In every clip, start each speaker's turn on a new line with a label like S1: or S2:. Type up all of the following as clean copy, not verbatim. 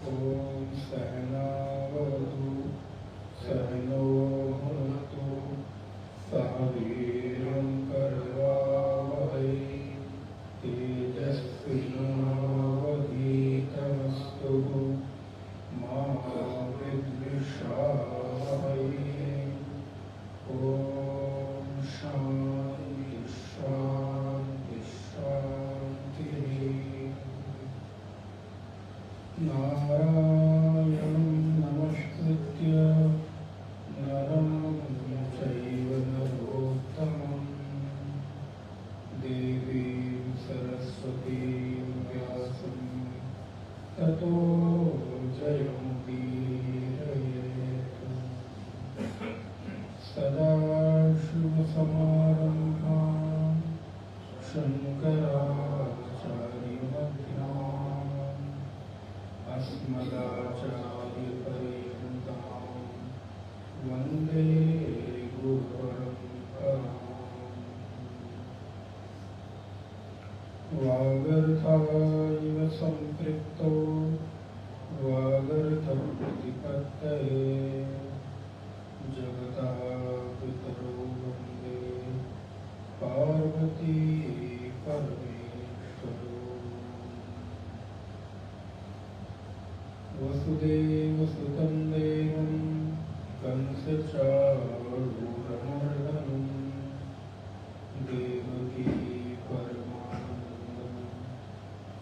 S1: ॐ सहनावतु सहनो भुनक्तु सह वीर्यं करवावहै तेजस्विनावधीतमस्तु मा विद्विषावहै। ॐ शान्ति शान्ति शान्तिः। नारायणं नमस्कृत्य नरं चैव नरोत्तमं देवीं सरस्वतीं व्यासं ततो जयमुदीरयेत्। सदाशिवसमारम्भां शङ्कराचार्यमध्यमाम् अस्मदाचार्यपर्यन्तां वन्दे गुरुपरम्पराम्। वागर्थाविव सम्पृक्तो वागर्थप्रतिपत्तये जगतापितरो वन्दे पार्वती परमेश्वरो। वसुदेवसुतं देवं कंसचारूरमर्दनं देवकी परमानन्दं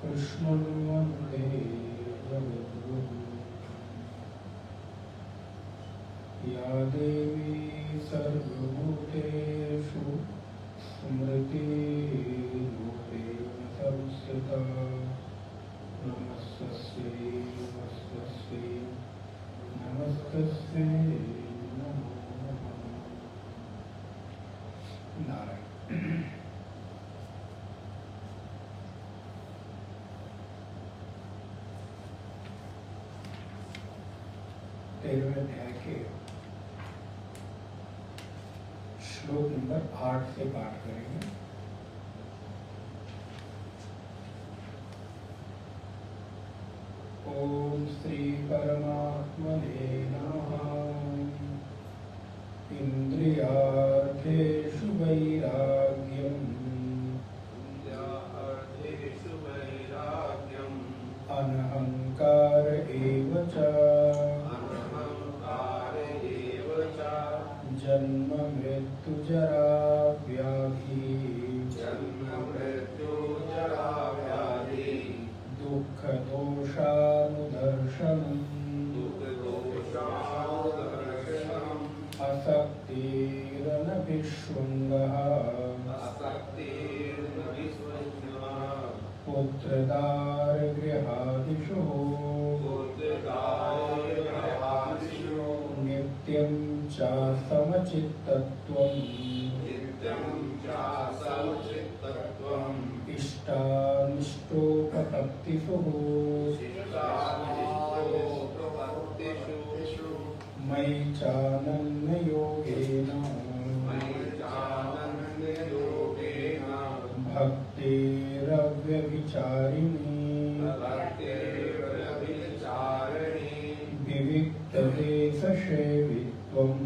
S1: कृष्णं वन्दे जगद्गुरुम्। या देवी सर्वभूतेषु स्मृतिरूपेण संस्थिता नमस्तस्यै नमस्तस्यै नमस्तस्यै नमो नमः। नारायण। 13वें अध्याय के श्लोक नंबर 8 से पाठ करेंगे। ओम श्री परमात्मने नमः। इंद्रियार्थेषु वैराग्यम् अनहंकार एव च जन्म मृत्यु जरा व्याधि दुख दोषानुदर्शनम् असक्तिरनभिष्वङ्गः पुत्रदारगृहादिषु नित्यं च समचित्तत्वम् इष्टानिष्टोपपत्तिषु मयि चानन्ययोगेन भक्तिरव्यभिचारिणी विविक्तदेशसेवित्वम्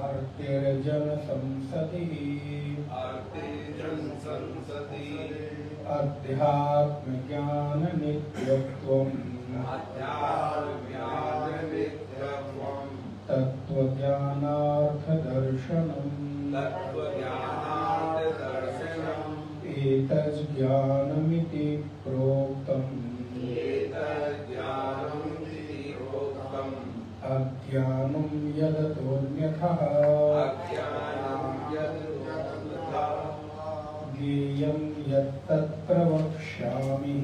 S1: अर्तिर्जनसंसदिः अध्यात्मज्ञाननित्यत्वम् तत्त्वज्ञानार्थदर्शनम् एतज्ज्ञानमिति प्रोक्तम् अज्ञानं यदतोऽन्यथः ज्ञेयं यत्तत् प्रवक्ष्यामि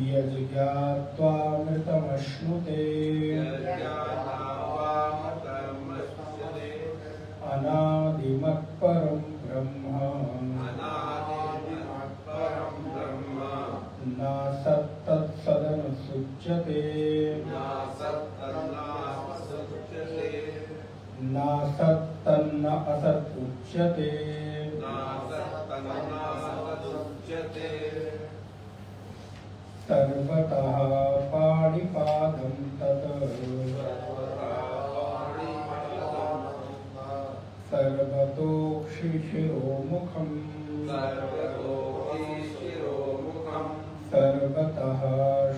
S1: यज्ज्ञात्वामृतमश्नुते अनादिमत्परं ब्रह्म न सत्तत्सदनुसुच्यते न सत्तन्न असत् उच्यते सर्वतः पाणिपादं तत् सर्वतोक्षिशिरोमुखम् सर्वतः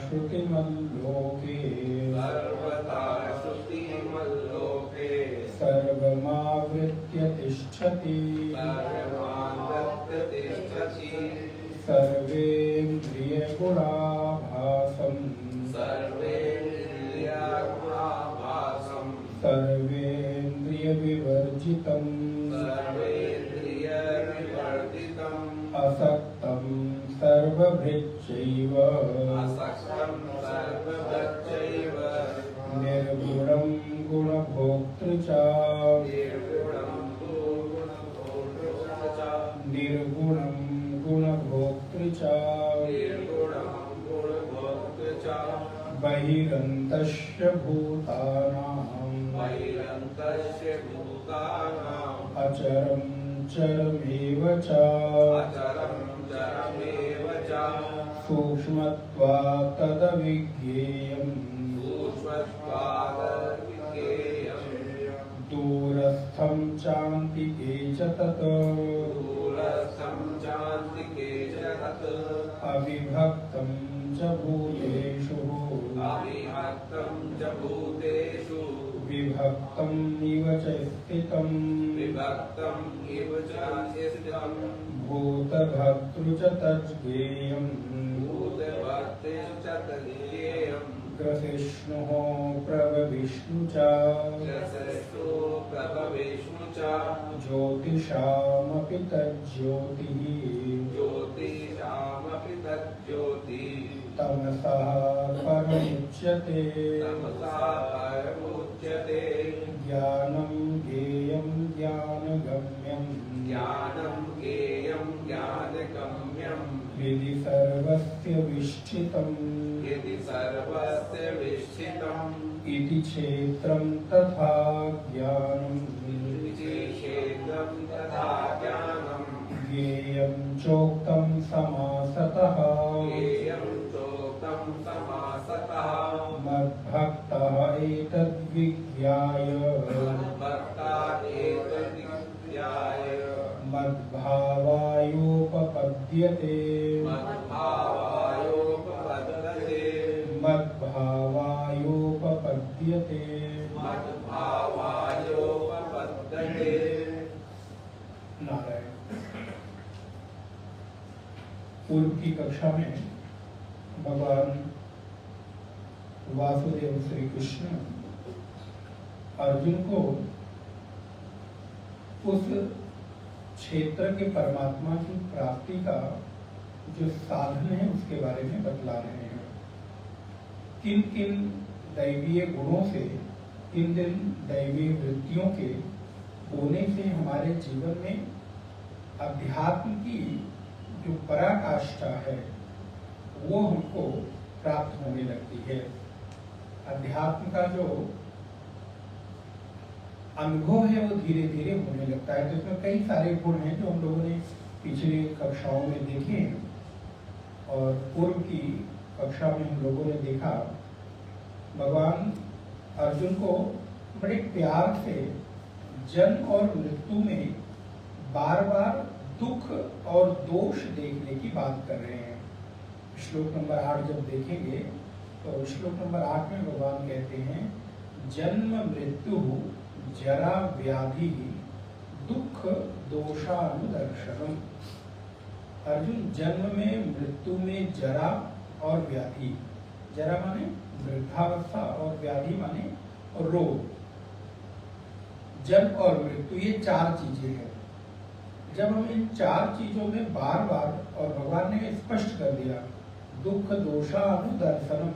S1: श्रुतिमल्लोके सर्वमावृत्य तिष्ठति सर्वेन्द्रियगुणाभासम् सर्वेन्द्रियविवर्जितम् असक्तं सर्वभृच्चैव निर्गुणं गुणभोक्तृ च निर्गुणं गुणभोक्तृ च बहिरन्तस्य भूतानां अचरं चरमेव च सूक्ष्मत्वात् तदविज्ञेयम् दूरस्थं चान्तिके च तत् अविभक्तं च भूतेषु विभक्तं इव च स्थितं भूतभर्तृ च तज्ज्ञेयम् ग्रसिष्णुः प्रभविष्णु च ज्योतिषामपि तज्ज्योतिः तमसः परमुच्यते ज्ञानं ज्ञेयं ज्ञानगम्यम् यदि सर्वस्य विष्ठितम् इति क्षेत्रं तथा ज्ञानम् ज्ञेयं चोक्तं समासतः मद्भक्तः एतद्विज्ञाय मद्भावायोपपद्यते नारायण। पूर्व की कक्षा में भगवान वासुदेव श्री कृष्ण अर्जुन को उस क्षेत्र के परमात्मा की प्राप्ति का जो साधन है उसके बारे में बतला रहे हैं। किन किन दैवीय गुणों से, किन किन दैवीय वृत्तियों के होने से हमारे जीवन में अध्यात्म की जो पराकाष्ठा है वो हमको प्राप्त होने लगती है। अध्यात्म का जो अनुभव है वो धीरे धीरे होने लगता है। तो इसमें कई सारे गुण हैं जो हम लोगों ने पिछली कक्षाओं में देखे हैं और पूर्व की कक्षा में हम लोगों ने देखा भगवान अर्जुन को बड़े प्यार से जन्म और मृत्यु में बार बार दुख और दोष देखने की बात कर रहे हैं। श्लोक नंबर 8 जब देखेंगे तो श्लोक नंबर 8 में भगवान कहते हैं जन्म मृत्यु जरा व्याधि दुख दोषानुदर्शनम। अर्जुन जन्म में, मृत्यु में जरा और व्याधि, जरा माने वृद्धावस्था और व्याधि माने रोग। जन्म और मृत्यु ये चार चीजें हैं। जब हम इन चार चीजों में बार बार, और भगवान ने स्पष्ट कर दिया दुख दोषानुदर्शनम,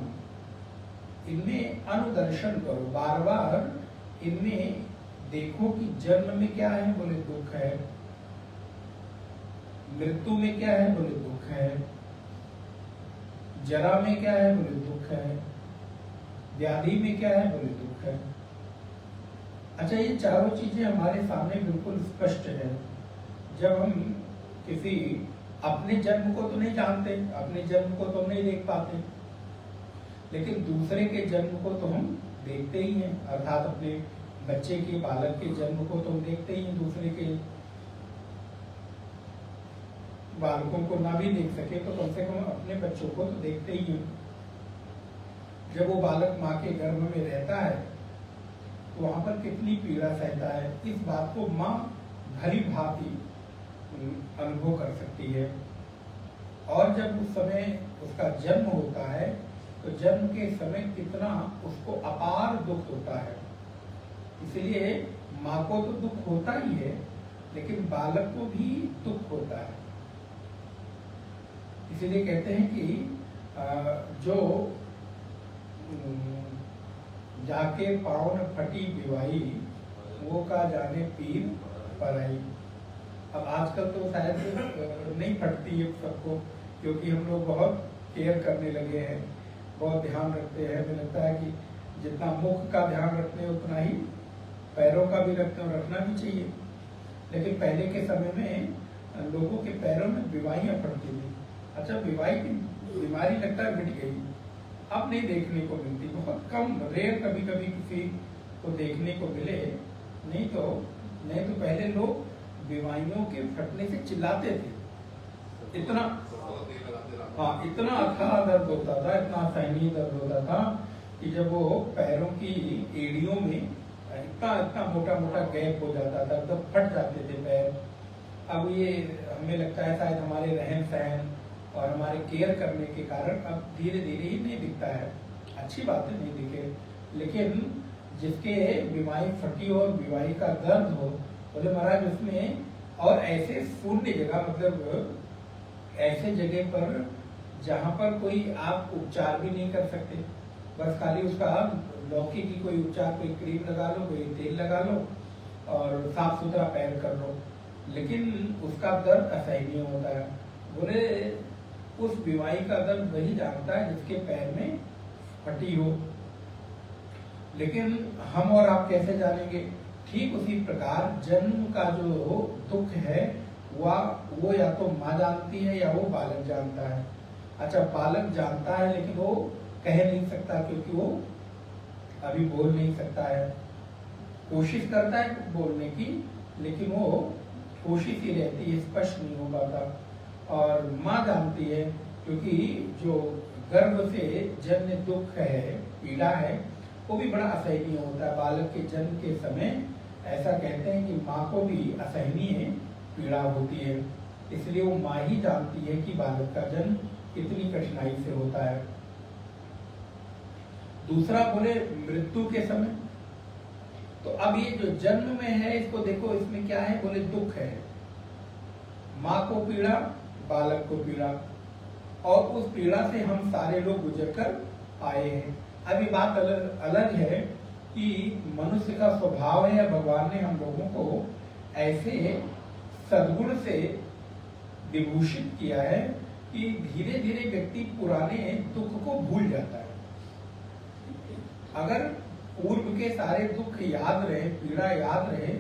S1: इनमें अनुदर्शन करो, बार बार इनमें देखो कि जन्म में क्या है, बोले दुख है, मृत्यु में क्या है, बोले दुख है, जरा में क्या है, बोले दुख है, व्याधि में क्या है, बोले दुख है। अच्छा, ये चारों चीजें हमारे सामने बिल्कुल स्पष्ट है। जब हम किसी अपने जन्म को तो नहीं जानते, अपने जन्म को तो हम नहीं देख पाते, लेकिन दूसरे के जन्म को तो हम देखते ही हैं। अर्थात अपने बच्चे के, बालक के जन्म को तो हम देखते ही हैं, दूसरे के बालकों को ना भी देख सके तो कम से कम अपने बच्चों को तो देखते ही हैं। जब वो बालक माँ के गर्भ में रहता है तो वहां पर कितनी पीड़ा सहता है, इस बात को माँ भली भांति अनुभव कर सकती है। और जब उस समय उसका जन्म होता है तो जन्म के समय कितना उसको अपार दुख होता है। इसलिए माँ को तो दुख होता ही है, लेकिन बालक को भी दुख होता है। इसीलिए कहते हैं कि जो जाके पाँव न फटी बिवाई, वो का जाने पीर पराई। अब आजकल तो शायद नहीं फटती है सबको, क्योंकि हम लोग बहुत केयर करने लगे हैं, बहुत ध्यान रखते हैं। हमें लगता है कि जितना मुख का ध्यान रखते हैं उतना ही पैरों का भी रखते हैं, और रखना भी चाहिए। लेकिन पहले के समय में लोगों के पैरों में बीमारियां पड़ती थी। अच्छा, बीमारी की बीमारी लगता है मिट गई, अब नहीं देखने को मिलती, बहुत कम, रेयर कभी कभी किसी को देखने को मिले। नहीं तो पहले लोग बीमारियों के फटने से चिल्लाते थे, इतना अथाह दर्द होता था, इतना असहनीय दर्द होता था कि जब वो पैरों की एड़ियों में इतना मोटा मोटा गैप हो जाता था, तब फट जाते थे पैर। अब ये हमें लगता है शायद हमारे रहन सहन और हमारे केयर करने के कारण अब धीरे धीरे ही नहीं दिखता है। अच्छी बात है नहीं दिखे, लेकिन जिसके बीमारी फटी हो और बीमारी का दर्द हो, बोले महाराज उसमें और ऐसे शून्य जगह, मतलब ऐसे जगह पर जहाँ पर कोई आप उपचार भी नहीं कर सकते, बस खाली उसका लौकी की कोई उपचार, कोई क्रीम लगा लो, कोई तेल लगा लो और साफ सुथरा पैर कर लो, लेकिन उसका दर्द असहनीय होता है। बोले उस बीमारी का दर्द वही जानता है जिसके पैर में फटी हो। लेकिन हम और आप कैसे जानेंगे? ठीक उसी प्रकार जन्म का जो दुख है वो या तो माँ जानती है या वो बालक जानता है। अच्छा, बालक जानता है लेकिन वो कह नहीं सकता, क्योंकि वो अभी बोल नहीं सकता है। कोशिश करता है बोलने की, लेकिन वो कोशिश ही रहती है, स्पष्ट नहीं हो पाता। और माँ जानती है, क्योंकि जो गर्भ से जन्य दुख है, पीड़ा है, वो भी बड़ा असहनीय होता है। बालक के जन्म के समय ऐसा कहते हैं कि माँ को भी असहनीय पीड़ा होती है, इसलिए वो माँ ही जानती है कि बालक का जन्म कितनी कठिनाई से होता है। दूसरा बोले मृत्यु के समय, तो अब ये जो जन्म में है इसको देखो, इसमें क्या है? बोले दुख है, माँ को पीड़ा, बालक को पीड़ा, और उस पीड़ा से हम सारे लोग गुजर कर आए हैं। अभी बात अलग है कि मनुष्य का स्वभाव है या भगवान ने हम लोगों को ऐसे सद्गुण से विभूषित किया है कि धीरे धीरे व्यक्ति पुराने दुख को भूल जाता है। अगर पूर्व के सारे दुख याद रहे, पीड़ा याद रहे,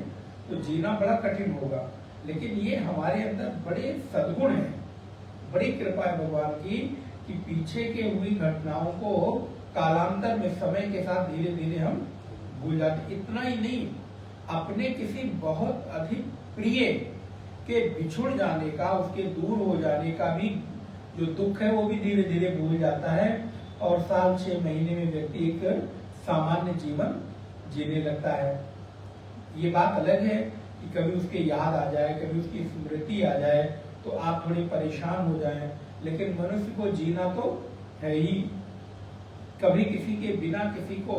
S1: तो जीना बड़ा कठिन होगा। लेकिन ये हमारे अंदर बड़े सद्गुण हैं, बड़ी कृपा है भगवान की कि पीछे के हुई घटनाओं को कालांतर में समय के साथ धीरे धीरे हम भूल जाते। इतना ही नहीं, अपने किसी बहुत अधिक प्रिय के बिछुड़ जाने का, उसके दूर हो जाने का भी जो दुख है वो भी धीरे धीरे भूल जाता है, और साल 6 महीने में व्यक्ति एक सामान्य जीवन जीने लगता है। ये बात अलग है कि कभी उसके याद आ जाए, कभी उसकी स्मृति आ जाए तो आप थोड़े परेशान हो जाएं, लेकिन मनुष्य को जीना तो है ही। कभी किसी के बिना किसी को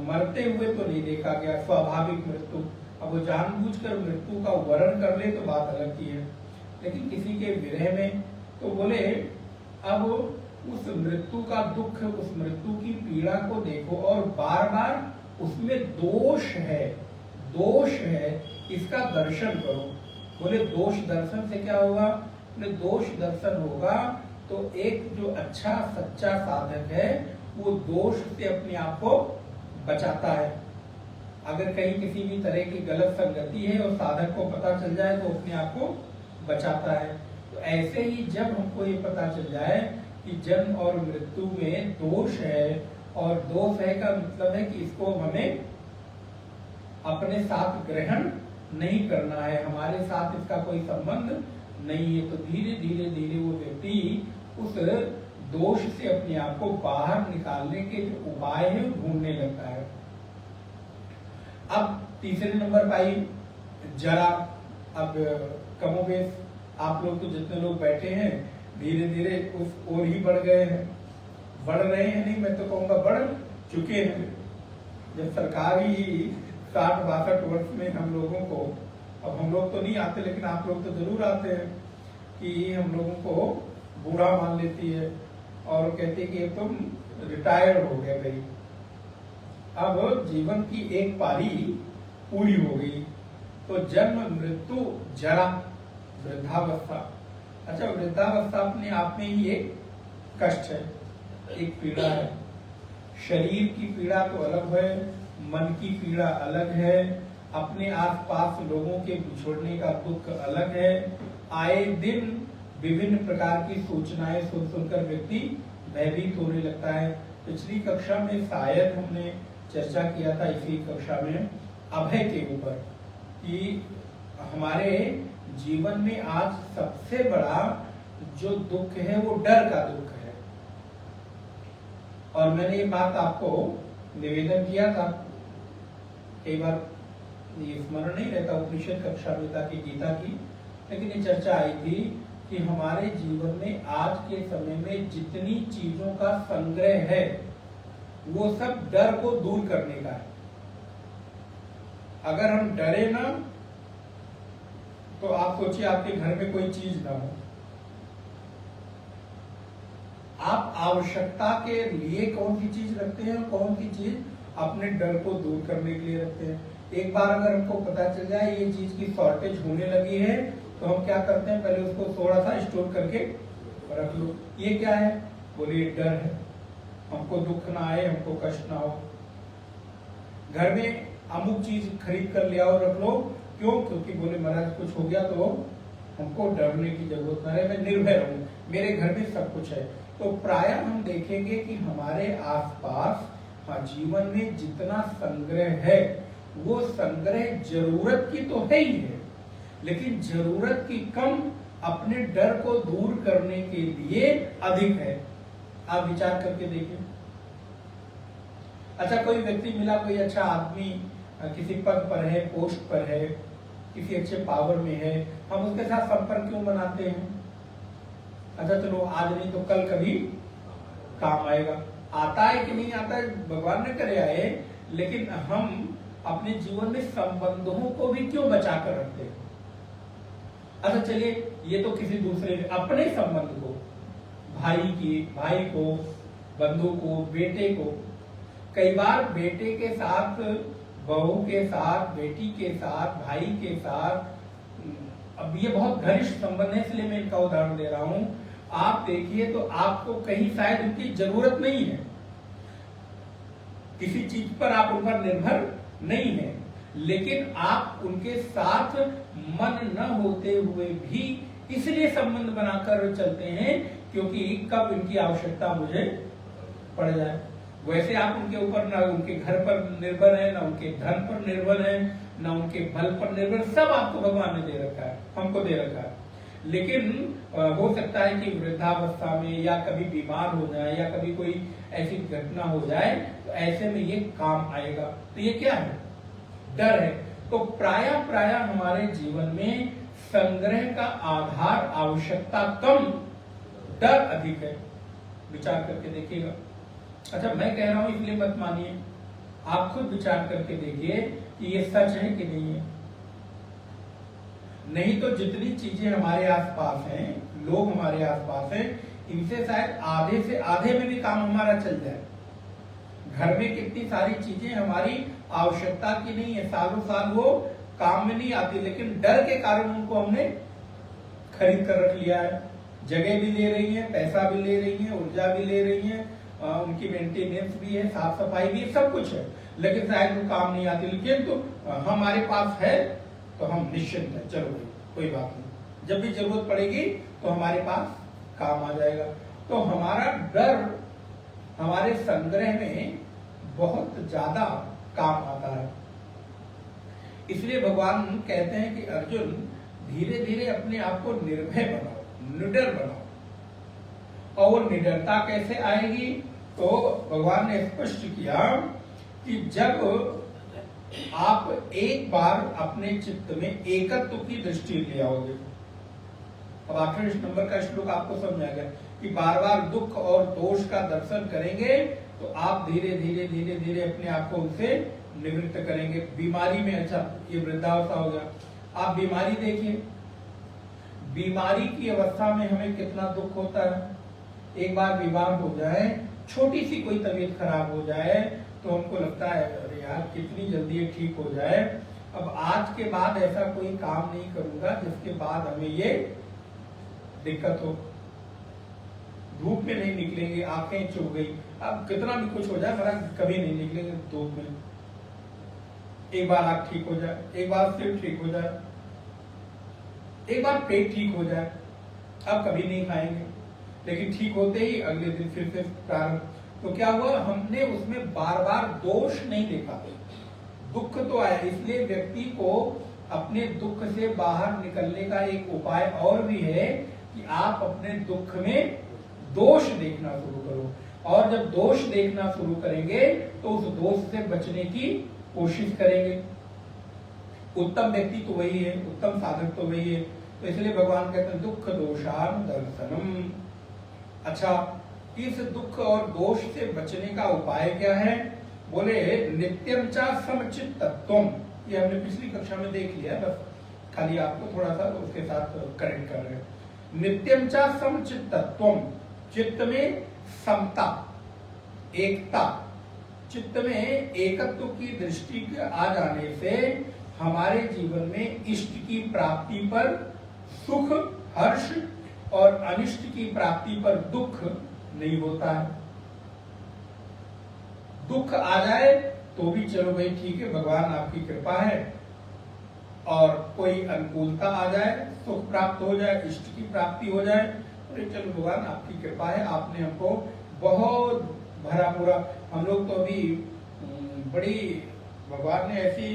S1: मरते हुए तो नहीं देखा गया, स्वाभाविक मृत्यु। अब वो जानबूझकर मृत्यु का वर्णन कर ले तो बात अलग की है, लेकिन किसी के विरह में तो बोले अब उस मृत्यु का दुख, उस मृत्यु की पीड़ा को देखो और बार बार उसमें दोष है, इसका दर्शन करो। बोले दोष दर्शन से क्या होगा? बोले दोष दर्शन होगा तो एक जो अच्छा सच्चा साधक है वो दोष से अपने आप को बचाता है। अगर कहीं किसी भी तरह की गलत संगति है और साधक को पता चल जाए तो अपने आप को बचाता है। तो ऐसे ही जब हमको ये पता चल जाए कि जन्म और मृत्यु में दोष है, और दोष है का मतलब है कि इसको हमें अपने साथ ग्रहण नहीं करना है, हमारे साथ इसका कोई संबंध नहीं है, तो धीरे धीरे धीरे वो व्यक्ति उस दोष से अपने आप को बाहर निकालने के जो उपाय है वो ढूंढने लगता है। अब तीसरे नंबर पर आई जरा। अब कमोबेश आप लोग तो जितने लोग बैठे हैं धीरे धीरे उस ओर ही बढ़ गए हैं, बढ़ रहे हैं नहीं, मैं तो कहूँगा बढ़ चुके हैं। जब सरकारी 60-62 वर्ष में हम लोगों को, अब हम लोग तो नहीं आते लेकिन आप लोग तो जरूर आते हैं, कि हम लोगों को बूढ़ा मान लेती है और कहती कि तुम रिटायर्ड हो गए भाई, अब जीवन की एक पारी पूरी हो गई। तो जन्म मृत्यु जरा वृद्धावस्था। अच्छा, वृद्धावस्था अपने आप में ही एक कष्ट है, एक पीड़ा है। शरीर की पीड़ा तो अलग है, मन की पीड़ा अलग है, अपने आसपास लोगों के बिछोड़ने का दुख अलग है। आए दिन विभिन्न प्रकार की सूचनाएं सुन सुनकर व्यक्ति भयभीत होने लगता है। पिछली कक्षा में शायद हमने चर्चा किया था, इसी कक्षा में अभय के ऊपर, कि हमारे जीवन में आज सबसे बड़ा जो दुख है वो डर का दुख है। और मैंने ये बात आपको निवेदन किया था, कई बार ये स्मरण नहीं रहता, उपनिषद कक्षा में था कि गीता की, लेकिन ये चर्चा आई थी कि हमारे जीवन में आज के समय में जितनी चीजों का संग्रह है वो सब डर को दूर करने का है। अगर हम डरे ना तो आप सोचिए आपके घर में कोई चीज ना हो, आप आवश्यकता के लिए कौन सी चीज रखते हैं और कौन सी चीज अपने डर को दूर करने के लिए रखते हैं। एक बार अगर हमको पता चल जाए ये चीज की शॉर्टेज होने लगी है तो हम क्या करते हैं, पहले उसको थोड़ा सा स्टोर करके रख लो। ये क्या है, बोलिए डर है, हमको दुख ना आए, हमको कष्ट ना हो। घर में अमुक चीज खरीद कर ले आओ, रख लो, क्यों? क्योंकि बोले महाराज कुछ हो गया तो हमको डरने की जरूरत ना रहे, मैं निर्भय रहूं, मेरे घर में सब कुछ है। तो प्रायः हम देखेंगे कि हमारे आसपास जीवन में जितना संग्रह है वो संग्रह जरूरत की तो है ही है, लेकिन जरूरत की कम अपने डर को दूर करने के लिए अधिक है। आप विचार करके देखिए। अच्छा, कोई व्यक्ति मिला, कोई अच्छा आदमी किसी पद पर है, पोस्ट पर है, किसी अच्छे पावर में है, हम उसके साथ संपर्क क्यों बनाते हैं? अच्छा चलो आज नहीं तो कल कभी काम आएगा। आता है कि नहीं आता है भगवान ने करे आए, लेकिन हम अपने जीवन में संबंधों को भी क्यों बचा कर रखते हैं? अच्छा चलिए, ये तो किसी दूसरे, अपने संबंध को, भाई को, बंधु को, बेटे को, कई बार बेटे के साथ, बहू के साथ, बेटी के साथ, भाई के साथ, अब ये बहुत घनिष्ठ संबंध है इसलिए मैं इनका उदाहरण दे रहा हूं। आप देखिए तो आपको कहीं शायद उनकी जरूरत नहीं है, किसी चीज पर आप उन पर निर्भर नहीं है, लेकिन आप उनके साथ मन न होते हुए भी इसलिए संबंध बनाकर चलते हैं क्योंकि कब इनकी आवश्यकता मुझे पड़ जाए। वैसे आप उनके ऊपर ना उनके घर पर निर्भर है, ना उनके धन पर निर्भर है, ना उनके बल पर निर्भर, सब आपको भगवान ने दे रखा है, हमको दे रखा है। लेकिन हो सकता है कि वृद्धावस्था में या कभी बीमार हो जाए या कभी कोई ऐसी घटना हो जाए तो ऐसे में ये काम आएगा। तो ये क्या है? डर है। तो प्रायः हमारे जीवन में संग्रह का आधार आवश्यकता कम, डर अधिक है। विचार करके देखिएगा। अच्छा, मैं कह रहा हूं इसलिए मत मानिए, आप खुद विचार करके देखिए कि ये सच है कि नहीं है। नहीं तो जितनी चीजें हमारे आसपास हैं, लोग हमारे आसपास हैं, इनसे शायद आधे से आधे में भी काम हमारा चल जाए। घर में कितनी सारी चीजें हमारी आवश्यकता की नहीं है, सालों साल वो काम में नहीं आती, लेकिन डर के कारण उनको हमने खरीद कर रख लिया है। जगह भी ले रही है, पैसा भी ले रही है, ऊर्जा भी ले रही है, उनकी मेंटेनेंस भी है, साफ सफाई भी है, सब कुछ है, लेकिन शायद वो काम नहीं आती। लेकिन तो हमारे पास है तो हम निश्चिंत हैं, चलो भाई कोई बात नहीं, जब भी जरूरत पड़ेगी तो हमारे पास काम आ जाएगा। तो हमारा डर हमारे संग्रह में बहुत ज्यादा काम आता है। इसलिए भगवान कहते हैं कि अर्जुन धीरे धीरे अपने आप को निर्भय बनाओ, निडर बनाओ। और वो निडरता कैसे आएगी? तो भगवान ने स्पष्ट किया कि जब आप एक बार अपने चित्त में एकत्व की दृष्टि ले आओगे। अब 8वें नंबर का श्लोक आपको समझ आ गया कि बार बार दुख और दोष का दर्शन करेंगे तो आप धीरे धीरे धीरे धीरे अपने आप को उनसे निवृत्त करेंगे। बीमारी में, अच्छा ये वृद्धावस्था हो गया, आप बीमारी देखिए, बीमारी की अवस्था में हमें कितना दुख होता है। एक बार बीमार हो जाए, छोटी सी कोई तबीयत खराब हो जाए तो हमको लगता है अरे यार कितनी जल्दी ये ठीक हो जाए, अब आज के बाद ऐसा कोई काम नहीं करूंगा जिसके बाद हमें ये दिक्कत हो। धूप में नहीं निकलेंगे, आंखें चुभ गई, अब कितना भी कुछ हो जाए मगर कभी नहीं निकलेंगे धूप में। एक बार आंख ठीक हो जाए, एक बार सिर ठीक हो जाए, एक बार पेट ठीक हो जाए, अब कभी नहीं खाएंगे, लेकिन ठीक होते ही अगले दिन फिर से प्रारंभ। तो क्या हुआ, हमने उसमें बार बार दोष नहीं देखा, दुख तो आया। इसलिए व्यक्ति को अपने दुख से बाहर निकलने का एक उपाय और भी है कि आप अपने दुख में दोष देखना शुरू करो। और जब दोष देखना शुरू करेंगे तो उस दोष से बचने की कोशिश करेंगे। उत्तम व्यक्ति तो वही है, उत्तम साधक तो वही है। तो इसलिए भगवान कहते हैं दुख दोषान दर्शनम। अच्छा, इस दुख और दोष से बचने का उपाय क्या है? बोले नित्यम चा समचित्तत्वम। ये हमने पिछली कक्षा में देख लिया, बस खाली आपको थोड़ा सा उसके साथ करेक्ट कर रहे हैं। नित्यम चा समचित्तत्वम, चित्त में समता, एकता, चित्त में एकत्व की दृष्टि के आ जाने से हमारे जीवन में इष्ट की प्राप्ति पर सुख, हर्ष और अनिष्ट की प्राप्ति पर दुख नहीं होता है। दुख आ जाए तो भी चलो भाई ठीक है, भगवान आपकी कृपा है, और कोई अनुकूलता आ जाए, सुख प्राप्त हो जाए, इष्ट की प्राप्ति हो जाए, तो चलो भगवान आपकी कृपा है, आपने हमको बहुत भरा पूरा। हम लोग तो अभी बड़ी भगवान ने ऐसी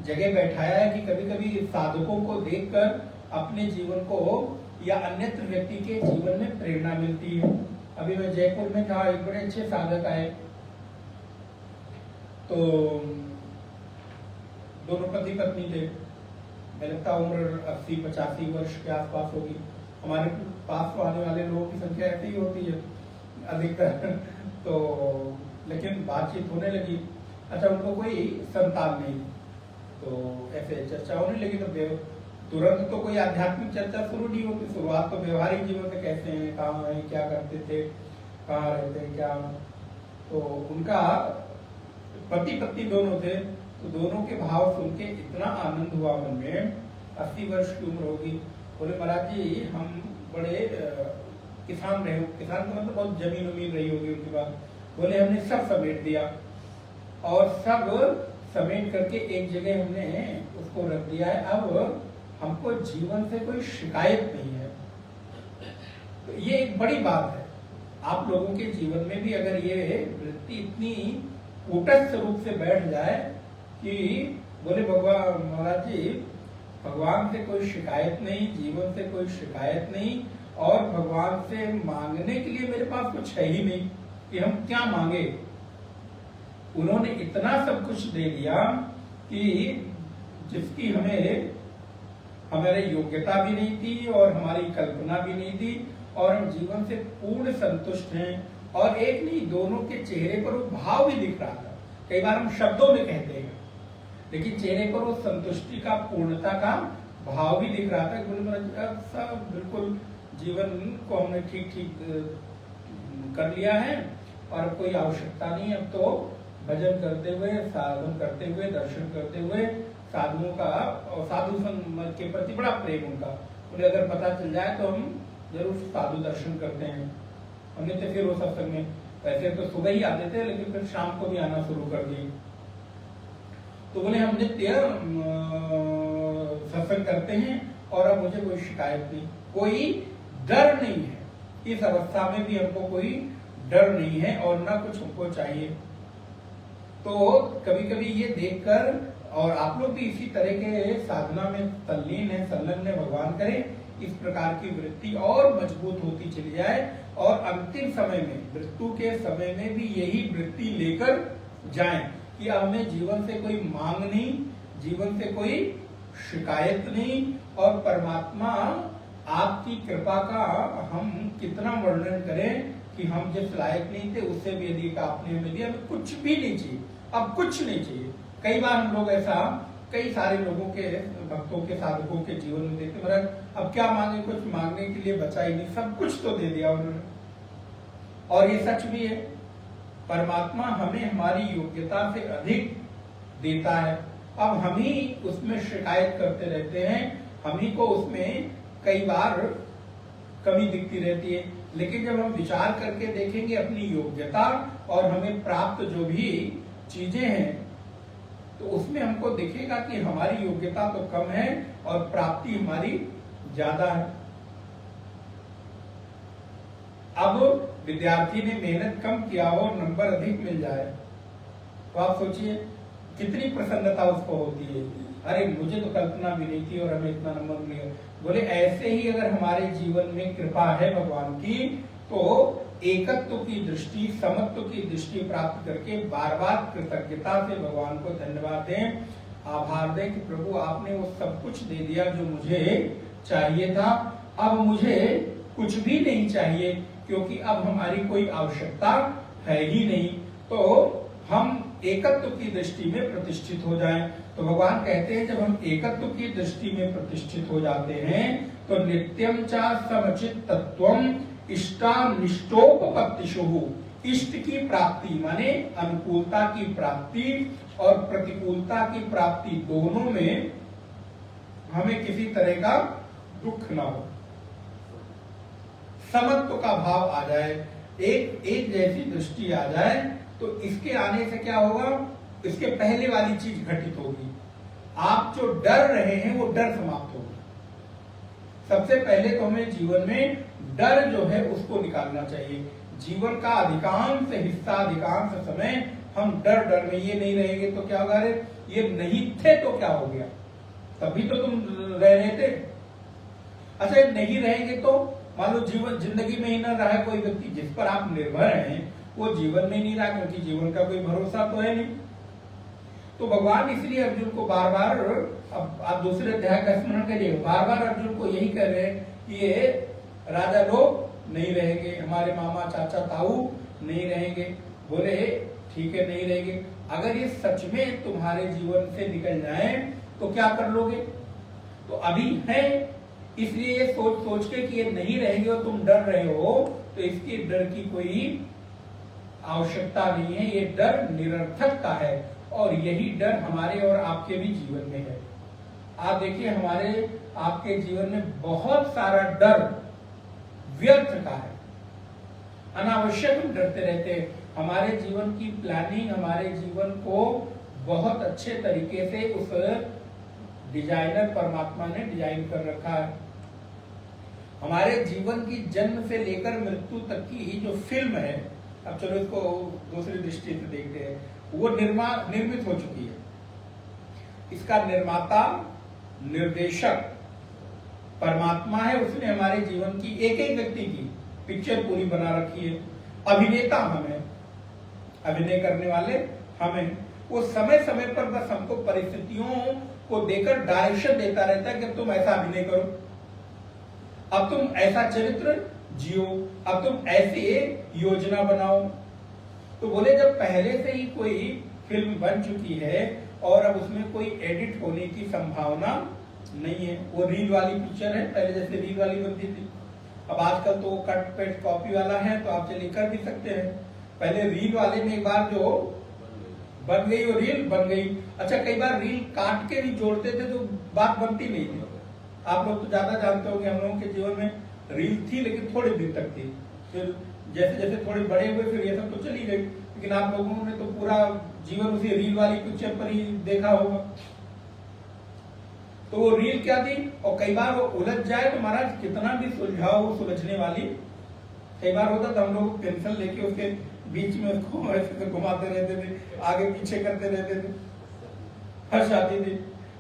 S1: जगह बैठाया है कि कभी कभी साधकों को देखकर अपने जीवन को या अन्यत्र व्यक्ति के जीवन में प्रेरणा मिलती है। अभी मैं जयपुर में था, एक बड़े अच्छे साधक आए, तो दोनों पति पत्नी थे, मेरे लगता उम्र 80-85 वर्ष के आसपास होगी। हमारे पास तो आने वाले लोगों की संख्या ऐसी ही होती है अधिकतर। तो लेकिन बातचीत होने लगी, अच्छा उनको कोई संतान नहीं, तो ऐसे चर्चा होने लगी। तो तुरंत तो कोई आध्यात्मिक चर्चा शुरू नहीं होती, शुरुआत तो व्यवहारिक जीवन में कैसे हैं, कहाँ हैं, क्या करते थे, कहाँ रहते हैं, क्या। तो उनका पति पत्नी दोनों थे, तो दोनों के भाव सुन के इतना आनंद हुआ मन में। 80 वर्ष की उम्र होगी, बोले महाराज जी हम बड़े किसान रहे, किसान का मतलब बहुत जमीन उमीन रही होगी उनके पास। बोले हमने सब समेट दिया और सब समेट करके एक जगह हमने उसको रख दिया है, अब हमको जीवन से कोई शिकायत नहीं है। तो ये एक बड़ी बात है। आप लोगों के जीवन में भी अगर ये वृत्ति इतनी कूटस्थ रूप से बैठ जाए कि बोले भगवान महाराज जी भगवान से कोई शिकायत नहीं, जीवन से कोई शिकायत नहीं, और भगवान से मांगने के लिए मेरे पास कुछ है ही नहीं कि हम क्या मांगे। उन्होंने इतना सब कुछ दे दिया कि जिसकी हमारे योग्यता भी नहीं थी और हमारी कल्पना भी नहीं थी, और हम जीवन से पूर्ण संतुष्ट हैं। और एक नहीं, दोनों के चेहरे पर वो भाव भी दिख रहा था। कई बार हम शब्दों में कहते हैं, लेकिन चेहरे पर वो संतुष्टि का, पूर्णता का भाव भी दिख रहा था। सब बिल्कुल जीवन को हमने ठीक ठीक कर लिया है और अब कोई आवश्यकता नहीं। अब तो भजन करते हुए, साधन करते हुए, दर्शन करते हुए साधुओं का और साधु संत के प्रति बड़ा प्रेम उनका। उन्हें अगर पता चल जाए तो हम जरूर साधु दर्शन करते हैं। हमने तो फिर वो सत्संग में वैसे तो सुबह ही आते थे, लेकिन फिर शाम को भी आना शुरू कर दिए। तो बोले हम नित्य सत्संग करते हैं और अब मुझे कोई शिकायत नहीं, कोई डर नहीं है। इस अवस्था में भी हमको कोई डर नहीं है और ना कुछ हमको चाहिए। तो कभी कभी ये देखकर, और आप लोग भी इसी तरह के साधना में तल्लीन है, संलग्न है, भगवान करे इस प्रकार की वृत्ति और मजबूत होती चली जाए और अंतिम समय में, मृत्यु के समय में भी यही वृत्ति लेकर जाएं कि हमें जीवन से कोई मांग नहीं, जीवन से कोई शिकायत नहीं, और परमात्मा आपकी कृपा का हम कितना वर्णन करें कि हम जिस लायक नहीं थे उससे भी यदि आपने हमें दिया, हमें कुछ भी नहीं चाहिए, अब कुछ नहीं चाहिए। कई बार हम लोग ऐसा कई सारे लोगों के, भक्तों के, साधकों के जीवन में देखते, महाराज अब क्या मांगे, कुछ मांगने के लिए बचा ही नहीं, सब कुछ तो दे दिया उन्होंने। और ये सच भी है, परमात्मा हमें हमारी योग्यता से अधिक देता है। अब हम ही उसमें शिकायत करते रहते हैं, हम ही को उसमें कई बार कमी दिखती रहती है। लेकिन जब हम विचार करके देखेंगे अपनी योग्यता और हमें प्राप्त जो भी चीजें हैं, तो उसमें हमको दिखेगा कि हमारी योग्यता तो कम है और प्राप्ति हमारी ज्यादा है। अब विद्यार्थी ने मेहनत कम किया हो, नंबर अधिक मिल जाए, तो आप सोचिए कितनी प्रसन्नता उसको होती है। अरे मुझे तो कल्पना भी नहीं थी और हमें इतना नंबर मिला। बोले ऐसे ही अगर हमारे जीवन में कृपा है भगवान की, तो एकत्व की दृष्टि, समत्व की दृष्टि प्राप्त करके बार बार कृतज्ञता से भगवान को धन्यवाद दें, आभार दें कि प्रभु आपने वो सब कुछ दे दिया जो मुझे चाहिए था, अब मुझे कुछ भी नहीं चाहिए, क्योंकि अब हमारी कोई आवश्यकता है ही नहीं। तो हम एकत्व की दृष्टि में प्रतिष्ठित हो जाएं। तो भगवान कहते हैं जब हम एकत्व की दृष्टि में प्रतिष्ठित हो जाते हैं तो नित्यम चा समचित तत्वम इष्टानिष्टोपपत्तिषु, इष्ट की प्राप्ति माने अनुकूलता की प्राप्ति और प्रतिकूलता की प्राप्ति, दोनों में हमें किसी तरह का दुख ना हो, समत्व का भाव आ जाए, एक जैसी दृष्टि आ जाए। तो इसके आने से क्या होगा, इसके पहले वाली चीज घटित होगी, आप जो डर रहे हैं वो डर समाप्त होगा। सबसे पहले तो हमें जीवन में डर जो है उसको निकालना चाहिए। जीवन का अधिकांश हिस्सा, अधिकांश समय हम डर में ये नहीं रहेंगे तो क्या होगा, अरे ये नहीं थे तो क्या हो गया, तभी तो तुम रह रहे थे। अच्छा नहीं रहेंगे तो मान लो जीवन जिंदगी में ही न रहा है कोई व्यक्ति जिस पर आप निर्भर हैं, वो जीवन में नहीं रहा, क्योंकि जीवन का कोई भरोसा तो है नहीं। तो भगवान इसलिए अर्जुन को बार बार, अब आप दूसरे अध्याय का स्मरण करिए, बार बार अर्जुन को यही कह रहे हैं कि ये राजा लोग नहीं रहेंगे, हमारे मामा चाचा ताऊ नहीं रहेंगे। बोले ठीक है नहीं रहेंगे, अगर ये सच में तुम्हारे जीवन से निकल जाए तो क्या कर लोगे। तो अभी है, इसलिए ये सोच सोच के कि ये नहीं रहेंगे और तुम डर रहे हो, तो इसकी डर की कोई आवश्यकता नहीं है, ये डर निरर्थक का है। और यही डर हमारे और आपके भी जीवन में है। आप देखिए हमारे आपके जीवन में बहुत सारा डर व्यर्थ का है, अनावश्यक हम डरते रहते हैं। हमारे जीवन की प्लानिंग, हमारे जीवन को बहुत अच्छे तरीके से उस डिजाइनर परमात्मा ने डिजाइन कर रखा है। हमारे जीवन की जन्म से लेकर मृत्यु तक की जो फिल्म है, अब चलो इसको दूसरी दृष्टि से देखते हैं, वो निर्मित हो चुकी है। इसका निर्माता निर्देशक परमात्मा है, उसने हमारे जीवन की एक एक व्यक्ति की पिक्चर पूरी बना रखी है। अभिनेता हमें, अभिनय करने वाले हमें, वो समय समय पर बस हमको परिस्थितियों को देकर डायरेक्शन देता रहता है कि तुम ऐसा अभिनय करो, अब तुम ऐसा चरित्र जियो, अब तुम ऐसी योजना बनाओ। तो बोले जब पहले से ही कोई फिल्म बन चुकी है और अब उसमें कोई एडिट होने की संभावना नहीं है, वो रील वाली पिक्चर है, पहले जैसे रील वाली बनती थी, अब आजकल तो कट पेस्ट कॉपी वाला है, तो आप चलिए कर भी सकते हैं। पहले रील वाले में एक बार जो बन गई वो रील बन गई। अच्छा कई बार रील काट के भी जोड़ते थे तो बात बनती नहीं थी। आप लोग तो ज्यादा जानते होंगे, हम लोगों के जीवन में रील थी लेकिन थोड़े दिन तक थी, फिर जैसे जैसे थोड़े बड़े हुए फिर ये सब तो चली गई। लेकिन आप लोगों ने तो पूरा जीवन उसी रील वाली पिक्चर पर ही देखा होगा। तो वो रील क्या थी, और कई बार वो उलझ जाए तो महाराज कितना भी सुलझाओ वो सुलझने वाली। कई बार होता था हम लोग पेंसिल लेके उसके बीच में उसको ऐसे घुमाते रहते थे, आगे पीछे करते रहते थे, फंस जाती थी।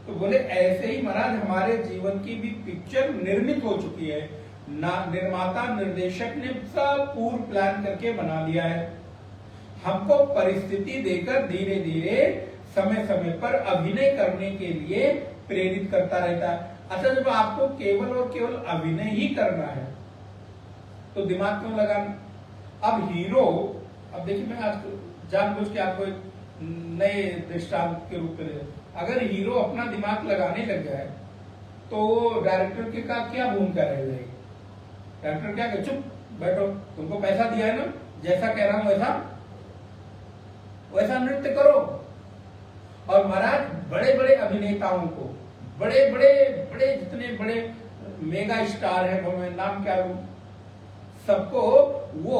S1: तो बोले ऐसे ही महाराज हमारे जीवन की भी पिक्चर निर्मित हो चुकी है, निर्माता निर्देशक ने सब पूर्व प्लान करके बना लिया है। हमको परिस्थिति देकर धीरे धीरे समय समय पर अभिनय करने के लिए प्रेरित करता रहता है। अच्छा, जब आपको केवल और केवल अभिनय ही करना है तो दिमाग क्यों लगाना? अब हीरो, अब देखिए मैं आज जानबूझ के आपको एक नए दृष्टांत के रूप में, अगर हीरो अपना दिमाग लगाने लग जाए तो डायरेक्टर के का क्या भूमिका रह जाएगी? डायरेक्टर क्या कहे, चुप बैठो, तुमको पैसा दिया है ना, जैसा कह रहा हूं वैसा नृत्य करो। और महाराज बड़े बड़े अभिनेताओं को, बड़े बड़े जितने बड़े मेगा स्टार हैं, मैं नाम क्या लूं, सबको वो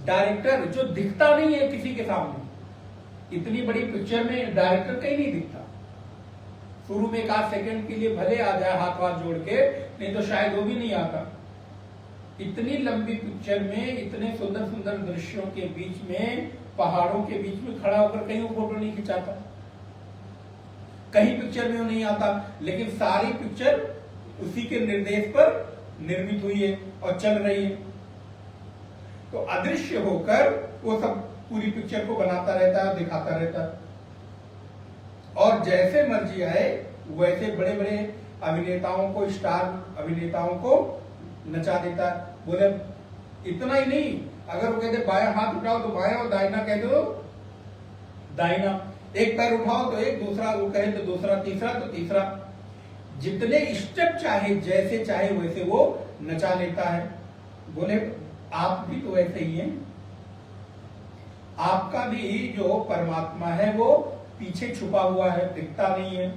S1: डायरेक्टर जो दिखता नहीं है किसी के सामने, इतनी बड़ी पिक्चर में डायरेक्टर कहीं नहीं दिखता। शुरू में एक आध सेकंड के लिए भले आ जाए हाथ हाथ जोड़ के, नहीं तो शायद वो भी नहीं आता। इतनी लंबी पिक्चर में इतने सुंदर सुंदर दृश्यों के बीच में, पहाड़ों के बीच में खड़ा होकर कहीं वो फोटो नहीं खिंचाता, कहीं पिक्चर में वो नहीं आता। लेकिन सारी पिक्चर उसी के निर्देश पर निर्मित हुई है और चल रही है। तो अदृश्य होकर वो सब पूरी पिक्चर को बनाता रहता है, दिखाता रहता है, और जैसे मर्जी आए वैसे बड़े बड़े अभिनेताओं को, स्टार अभिनेताओं को नचा देता है। बोले इतना ही नहीं, अगर वो कहते बायां हाथ उठाओ तो बायां, और दाहिना कह दो दाहिना, एक पैर उठाओ तो एक, दूसरा वो कहे तो दूसरा, तीसरा तो तीसरा, जितने स्टेप चाहे जैसे चाहे वैसे वो नचा लेता है। बोले आप भी तो ऐसे ही हैं, आपका भी जो परमात्मा है वो पीछे छुपा हुआ है, दिखता नहीं है।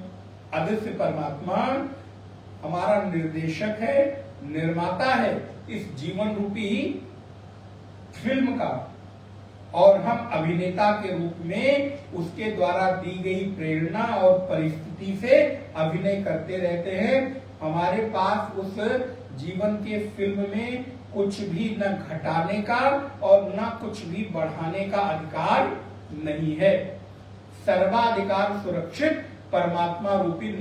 S1: अदृश्य परमात्मा हमारा निर्देशक है, निर्माता है इस जीवन रूपी फिल्म का, और हम अभिनेता के रूप में उसके द्वारा दी गई प्रेरणा और परिस्थिति से अभिनय करते रहते हैं। हमारे पास उस जीवन के फिल्म में कुछ भी न घटाने का और न कुछ भी बढ़ाने का अधिकार नहीं है। सर्वाधिकार सुरक्षित परमात्मा रूपी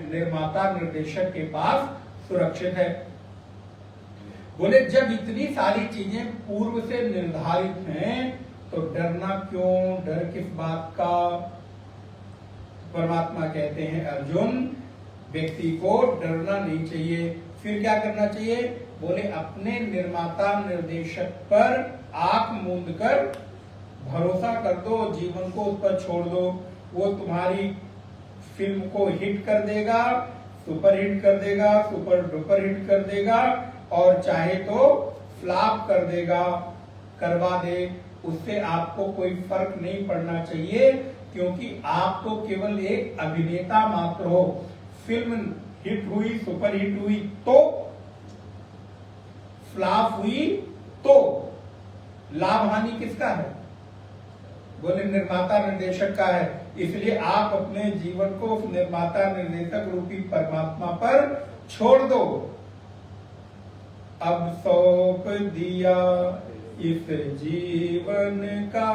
S1: निर्माता निर्देशक के पास सुरक्षित है। बोले जब इतनी सारी चीजें पूर्व से निर्धारित हैं तो डरना क्यों, डर किस बात का? परमात्मा कहते हैं अर्जुन, व्यक्ति को डरना नहीं चाहिए। फिर क्या करना चाहिए? बोले अपने निर्माता निर्देशक पर आंख मूंद कर भरोसा कर दो, जीवन को उस पर छोड़ दो। वो तुम्हारी फिल्म को हिट कर देगा, सुपर हिट कर देगा, सुपर डुपर हिट कर देगा, और चाहे तो फ्लॉप कर देगा, करवा दे। उससे आपको कोई फर्क नहीं पड़ना चाहिए, क्योंकि आप तो केवल एक अभिनेता मात्र हो। फिल्म हिट हुई, सुपर हिट हुई तो, फ्लॉप हुई तो, लाभ हानि किसका है? बोले निर्माता निर्देशक का है। इसलिए आप अपने जीवन को उस निर्माता निर्देशक रूपी परमात्मा पर छोड़ दो। अब सौंप दिया इस जीवन का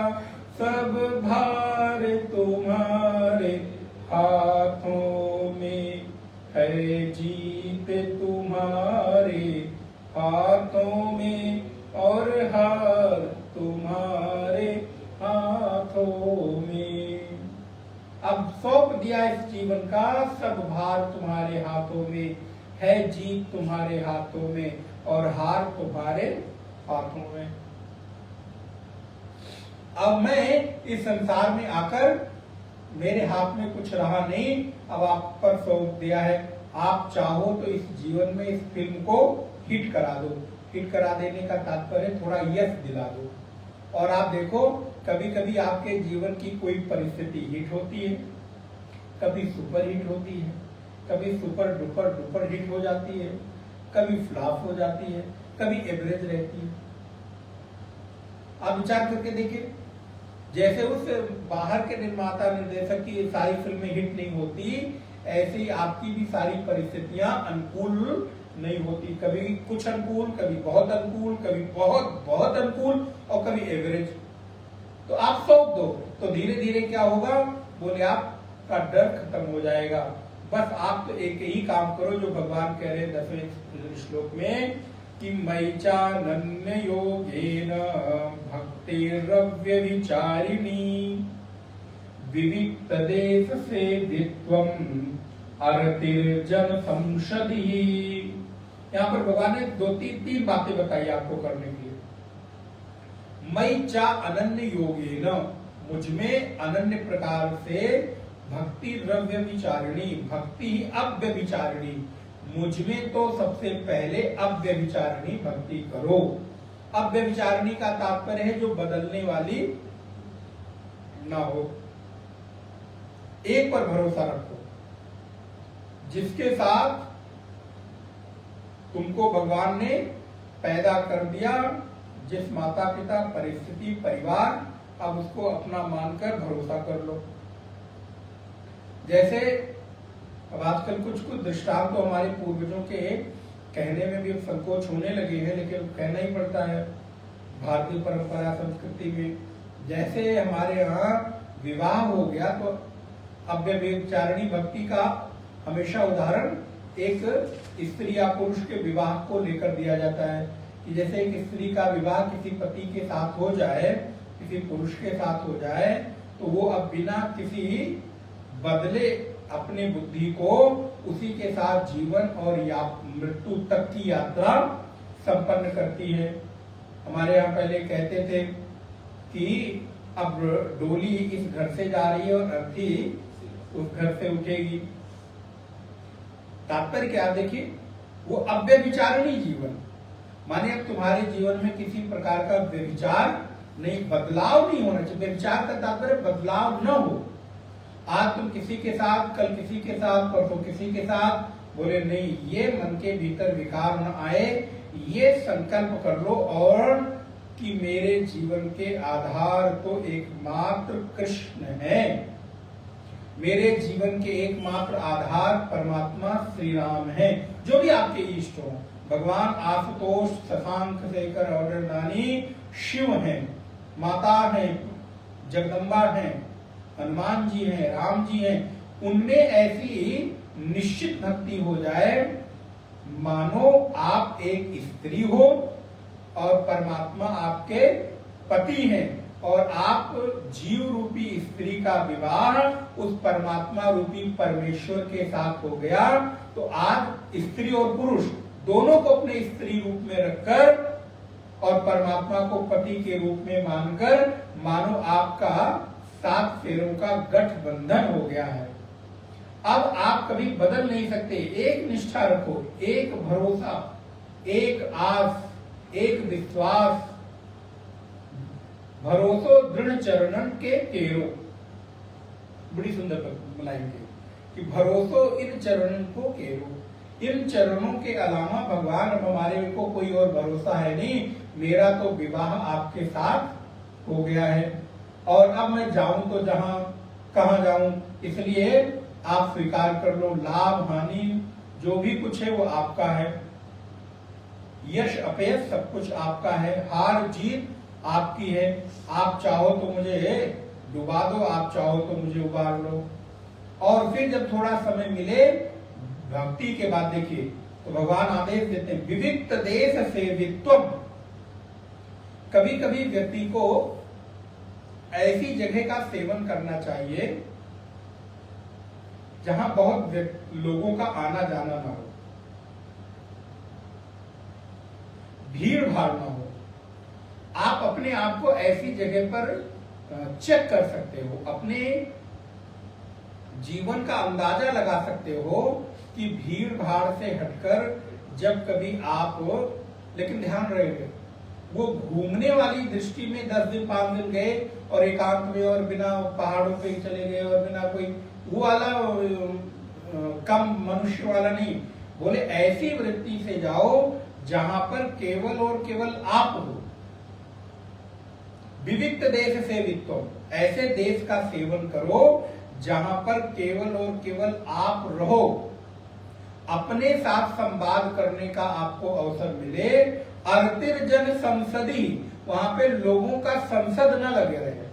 S1: सब भार तुम्हारे हाथों में है, जीत तुम्हारे हाथों में और हार तुम्हारे हाथों में। अब सौंप दिया इस जीवन का सब भार तुम्हारे हाथों में है, जीत तुम्हारे हाथों में और हार तुम्हारे हाथों में। अब मैं इस संसार में आकर मेरे हाथ में कुछ रहा नहीं, अब आप पर सौंप दिया है। आप चाहो तो इस जीवन में इस फिल्म को हिट करा दो। हिट करा देने का तात्पर्य थोड़ा यश दिला दो। और आप देखो, कभी कभी आपके जीवन की कोई परिस्थिति हिट होती है, कभी सुपर हिट होती है, कभी सुपर डुपर डुपर हिट हो जाती है, कभी फ्लॉप हो जाती है, कभी एवरेज रहती है। आप विचार करके देखिए, जैसे उस बाहर के निर्माता निर्देशक की सारी फिल्में हिट नहीं होती, ऐसे ही आपकी भी सारी परिस्थितियां अनुकूल नहीं होती, कभी कुछ अनुकूल, कभी बहुत अनुकूल, कभी बहुत बहुत अनुकूल और कभी एवरेज। तो आप सौंप दो तो धीरे धीरे क्या होगा, बोले आपका डर खत्म हो जाएगा। बस आप तो एक ही काम करो जो भगवान कह रहे हैं 10वें श्लोक में कि मयि चानन्य योगेन भक्तिरव्यभिचारिणी विविक्त देश सेवित्वम अरतिर्जन संसदि। यहाँ पर भगवान ने तीन बातें बताई आपको करने के लिए। मयि चा अनन्य योगेन, मुझमें अनन्य प्रकार से भक्ति रव्यभिचारिणी, भक्ति ही अव्यभिचारिणी, मुझमें तो सबसे पहले अव्यभिचारिणी भक्ति करो। अव्यभिचारिणी का तात्पर्य है जो बदलने वाली ना हो, एक पर भरोसा रखो, जिसके साथ तुमको भगवान ने पैदा कर दिया, जिस माता पिता परिस्थिति परिवार, अब उसको अपना मानकर भरोसा कर लो। जैसे अब आजकल कुछ दृष्टांत तो हमारे पूर्वजों के कहने में भी संकोच होने लगे हैं, लेकिन कहना ही पड़ता है भारतीय परंपरा संस्कृति में। जैसे हमारे यहाँ विवाह हो गया तो अव्यभिचारिणी भक्ति का हमेशा उदाहरण एक स्त्री या पुरुष के विवाह को लेकर दिया जाता है कि जैसे एक स्त्री का विवाह किसी पति के साथ हो जाए, किसी पुरुष के साथ हो जाए, तो वो अब बिना किसी बदले अपने बुद्धि को उसी के साथ जीवन और मृत्यु तक की यात्रा संपन्न करती है। हमारे यहाँ पहले कहते थे कि अब डोली इस घर से जा रही है और अर्थी उस घर से उठेगी। तात्पर्य क्या, देखिए वो अव्यभिचारिणी जीवन, माने अब तुम्हारे जीवन में किसी प्रकार का व्यभिचार नहीं, बदलाव नहीं होना चाहिए। व्यभिचार का तात्पर्य बदलाव न हो। आज तुम किसी के साथ, कल किसी के साथ, परसों किसी के साथ, बोले नहीं, ये मन के भीतर विकार न आए, ये संकल्प कर लो और कि मेरे जीवन के आधार तो एकमात्र कृष्ण है, मेरे जीवन के एकमात्र आधार परमात्मा श्री राम है। जो भी आपके इष्ट हो, भगवान आशुतोष, शशांक शेखर और नानी शिव हैं, माता हैं, जगदम्बा हैं, हनुमान जी हैं, राम जी हैं, उनमें ऐसी निश्चित भक्ति हो जाए मानो आप एक स्त्री हो और परमात्मा आपके पति हैं और आप जीव रूपी स्त्री का विवाह उस परमात्मा रूपी परमेश्वर के साथ हो गया। तो आज स्त्री और पुरुष दोनों को अपने स्त्री रूप में रखकर और परमात्मा को पति के रूप में मानकर मानो आपका 7 फेरों का गठबंधन हो गया है। अब आप कभी बदल नहीं सकते। एक निष्ठा रखो, एक भरोसा, एक आस, एक विश्वास, भरोसो दृढ़ चरणन के केरो, बड़ी सुंदर लाइन कि भरोसो इन चरणन को केरो। इन चरणों के अलावा भगवान अब हमारे को कोई और भरोसा है नहीं, मेरा तो विवाह आपके साथ हो गया है और अब मैं जाऊं तो कहां जाऊं, इसलिए आप स्वीकार कर लो, लाभ हानि जो भी कुछ है वो आपका है, यश अपयश सब कुछ आपका है, हार जीत आपकी है। आप चाहो तो मुझे डुबा दो, आप चाहो तो मुझे उबार लो। और फिर जब थोड़ा समय मिले भक्ति के बाद देखिए तो भगवान आदेश देते हैं विविक्त देश सेवित्वम। कभी कभी व्यक्ति को ऐसी जगह का सेवन करना चाहिए जहां बहुत लोगों का आना जाना ना हो, भीड़ भाड़ ना हो। आप अपने आप को ऐसी जगह पर चेक कर सकते हो, अपने जीवन का अंदाजा लगा सकते हो कि भीड़ भाड़ से हटकर जब कभी आप, लेकिन ध्यान रहे वो घूमने वाली दृष्टि में 10 दिन 5 दिन गए और एकांत में और बिना पहाड़ों पे चले गए और बिना कोई वो वाला कम मनुष्य वाला नहीं, बोले ऐसी वृत्ति से जाओ जहां पर केवल और केवल आप हो। विविक्त देश सेवित्व, ऐसे देश का सेवन करो जहां पर केवल और केवल आप रहो, अपने साथ संवाद करने का आपको अवसर मिले। अर्तिर जन संसदी, वहां पे लोगों का संसद न लगे रहे,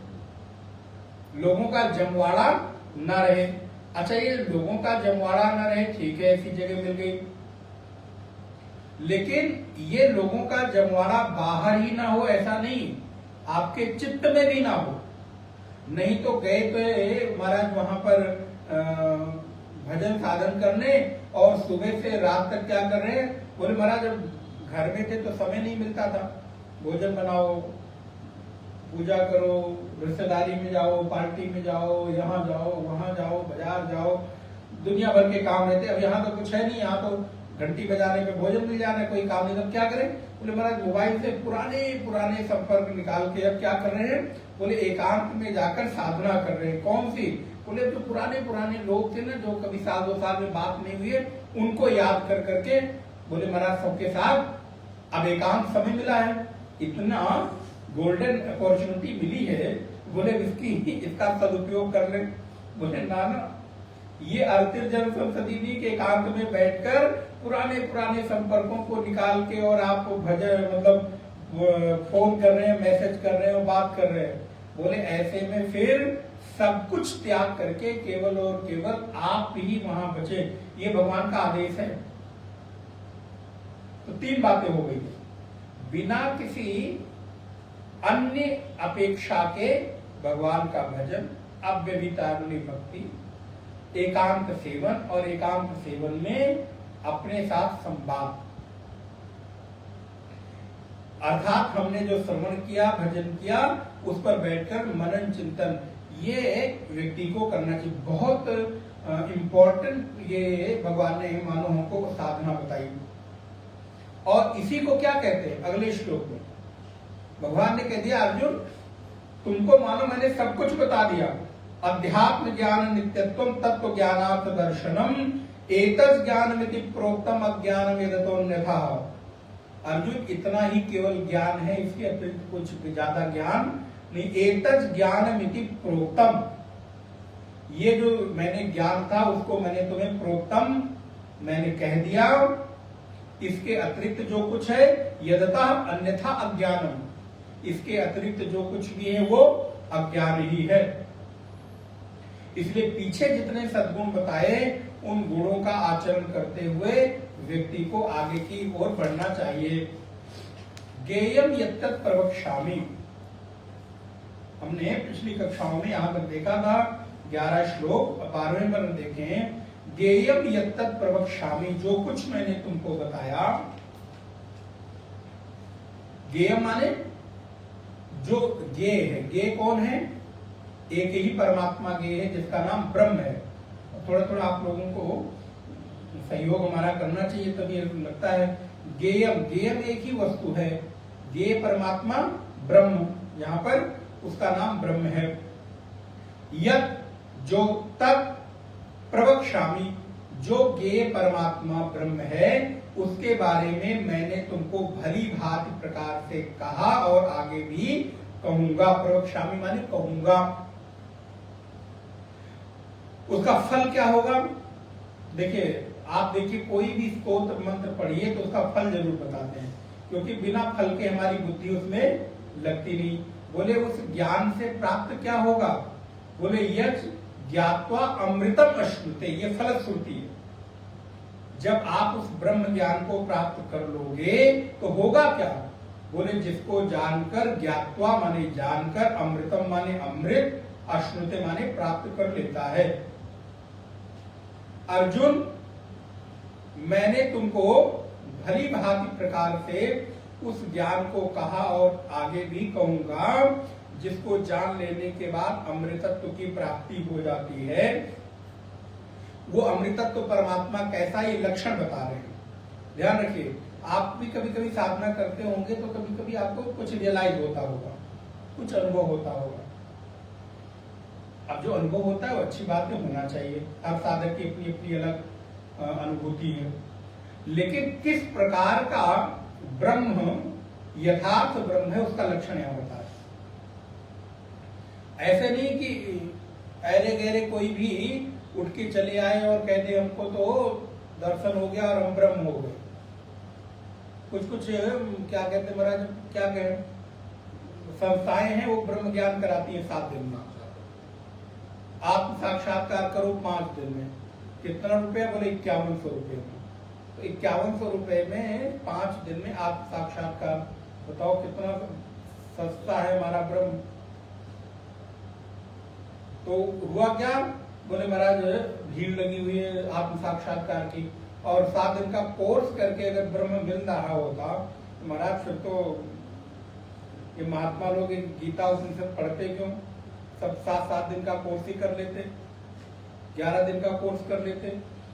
S1: लोगों का जमवाड़ा न रहे। अच्छा, ये लोगों का जमवाड़ा न रहे, ठीक है, ऐसी जगह मिल गई, लेकिन ये लोगों का जमवाड़ा बाहर ही ना हो ऐसा नहीं, आपके चित्त में भी ना हो। नहीं तो गए तो महाराज वहां पर भजन साधन करने और सुबह से रात तक क्या कर रहे हैं, बोले महाराज जब घर में थे तो समय नहीं मिलता था, भोजन बनाओ, पूजा करो, रिश्तेदारी में जाओ, पार्टी में जाओ, यहाँ जाओ, वहां जाओ, बाजार जाओ, दुनिया भर के काम रहते। अब यहाँ तो कुछ है नहीं, यहाँ तो घंटी बजाने पे भोजन मिल जाना, कोई काम नहीं, तब क्या करें? बोले महाराज मोबाइल से पुराने पुराने संपर्क निकाल के अब क्या कर रहे हैं, बोले एकांत में जाकर साधना कर रहे हैं। कौन सी? बोले जो पुराने पुराने लोग थे ना, जो कभी साल 2 साल में बात नहीं हुई है, उनको याद कर करके, बोले महाराज सबके साथ अब एकांत समय मिला है, इतना गोल्डन अपॉर्चुनिटी मिली है, बोले इसका सदुपयोग कर ले। बोले ना ना, ये अर्तिर जन संसदी के एकांत में बैठकर पुराने पुराने संपर्कों को निकाल के और आप भजन मतलब फोन कर रहे हैं, मैसेज कर रहे हैं, बात कर रहे हैं। बोले ऐसे में फिर सब कुछ त्याग करके केवल और केवल आप ही वहां बचे, ये भगवान का आदेश है। तो 3 बातें हो गई, बिना किसी अन्य अपेक्षा के भगवान का भजन, अव्यभिचारिणी भक्ति, एकांत सेवन, और एकांत सेवन में अपने साथ संवाद, अर्थात हमने जो श्रवण किया, भजन किया, उस पर बैठकर मनन चिंतन, ये व्यक्ति को करना चाहिए। बहुत इंपॉर्टेंट ये भगवान ने मानो हमको साधना बताई। और इसी को क्या कहते हैं अगले श्लोक में भगवान ने कह दिया, अर्जुन तुमको मानो मैंने सब कुछ बता दिया, अध्यात्म ज्ञान नित्यत्वम तत्व ज्ञानार्थ दर्शनम एतस् ज्ञानमिति प्रोक्तम अज्ञानम यदतोन्यथा। अर्जुन इतना ही केवल ज्ञान है, इसके अतिरिक्त कुछ ज्यादा ज्ञान नहीं। एतस् ज्ञानमिति प्रोक्तम, ये जो मैंने ज्ञान था उसको मैंने तुम्हें प्रोक्तम मैंने कह दिया, इसके अतिरिक्त जो कुछ है यदता अन्यथा अज्ञानम, इसके अतिरिक्त जो कुछ भी है वो अज्ञान ही है। इसलिए पीछे जितने सद्गुण बताए उन गुणों का आचरण करते हुए व्यक्ति को आगे की ओर बढ़ना चाहिए। ज्ञेयम यत्तत् प्रवक्ष्यामि, हमने पिछली कक्षाओं में यहां तक देखा था 11 श्लोक, 12वें पर देखें, ज्ञेयम यत्तत् प्रवक्ष्यामि, जो कुछ मैंने तुमको बताया। ज्ञेयम माने जो ज्ञेय है, ज्ञेय कौन है? एक ही परमात्मा ज्ञेय है जिसका नाम ब्रह्म है। थोड़ा थोड़ा आप लोगों को सहयोग हमारा करना चाहिए, तभी लगता है। ज्ञेयम, ज्ञेयम एक ही वस्तु है, ज्ञेय परमात्मा ब्रह्म, यहाँ पर उसका नाम ब्रह्म है। यत्, जो, तत् प्रवक्ष्यामि, जो ज्ञेय परमात्मा ब्रह्म है उसके बारे में मैंने तुमको भली भांति प्रकार से कहा और आगे भी कहूंगा। प्रवक्ष्यामि माने कहूंगा। उसका फल क्या होगा? देखिए, आप देखिए कोई भी स्तोत्र मंत्र पढ़िए तो उसका फल जरूर बताते हैं, क्योंकि बिना फल के हमारी बुद्धि उसमें लगती नहीं। बोले उस ज्ञान से प्राप्त क्या होगा? बोले यज् ज्ञात्वा अमृतम अश्नुते, ये फल श्रुति है। जब आप उस ब्रह्म ज्ञान को प्राप्त कर लोगे तो होगा क्या? बोले जिसको जानकर, ज्ञात्वा माने जानकर, अमृतम माने अमृत, अश्नुते माने प्राप्त कर लेता है। अर्जुन, मैंने तुमको भली भांति प्रकार से उस ज्ञान को कहा और आगे भी कहूंगा, जिसको जान लेने के बाद अमृतत्व की प्राप्ति हो जाती है। वो अमृतत्व परमात्मा कैसा, ये लक्षण बता रहे हैं। ध्यान रखिए, आप भी कभी कभी साधना करते होंगे तो कभी कभी आपको कुछ रियलाइज होता होगा, कुछ अनुभव होता होगा। अब जो अनुभव होता है वो अच्छी बात है, होना चाहिए। हर साधक की अपनी अपनी अलग अनुभूति है। लेकिन किस प्रकार का ब्रह्म यथार्थ ब्रह्म है उसका लक्षण यहां बता है। ऐसे नहीं कि ऐरे गहरे कोई भी उठ के चले आए और कहते हमको तो दर्शन हो गया और हम ब्रह्म हो गए। कुछ कुछ क्या कहते महाराज, क्या कहें, संस्थाएं हैं वो ब्रह्म ज्ञान कराती है 7 दिन में। आप साक्षात्कार करो 5 दिन में, कितना रुपया? बोले 5100 रुपये में। तो 5100 रुपये में 5 दिन में आप साक्षात्कार, बताओ कितना सस्ता है हमारा ब्रह्म। तो हुआ क्या? बोले महाराज भीड़ लगी हुई है आत्म साक्षात्कार की, और 7 दिन का कोर्स करके अगर ब्रह्म मिल रहा होता तो महाराज फिर तो ये महात्मा लोग गीता उपनिषद पढ़ते क्यों? सब 7-7 दिन का कोर्स ही कर लेते, 11 दिन का कोर्स कर लेते।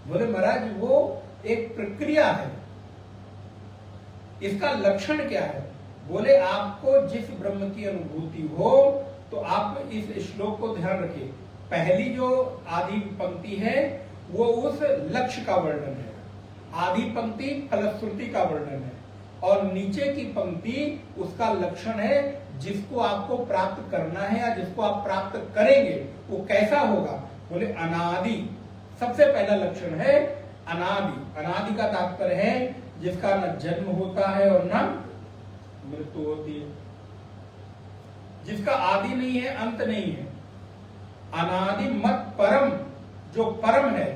S1: बोले महाराज वो एक प्रक्रिया है, इसका लक्षण क्या है? बोले आपको जिस ब्रह्म की अनुभूति हो तो आप इस श्लोक को ध्यान रखिए। पहली जो आदि पंक्ति है वो उस लक्ष्य का वर्णन है, आदि पंक्ति फलश्रुति का वर्णन है, और नीचे की पंक्ति उसका लक्षण है, जिसको आपको प्राप्त करना है या जिसको आप प्राप्त करेंगे वो कैसा होगा। बोले अनादि, सबसे पहला लक्षण है अनादि। अनादि का तात्पर्य है जिसका न जन्म होता है और न मृत्यु होती है, जिसका आदि नहीं है, अंत नहीं है। अनादि मत परम, जो परम है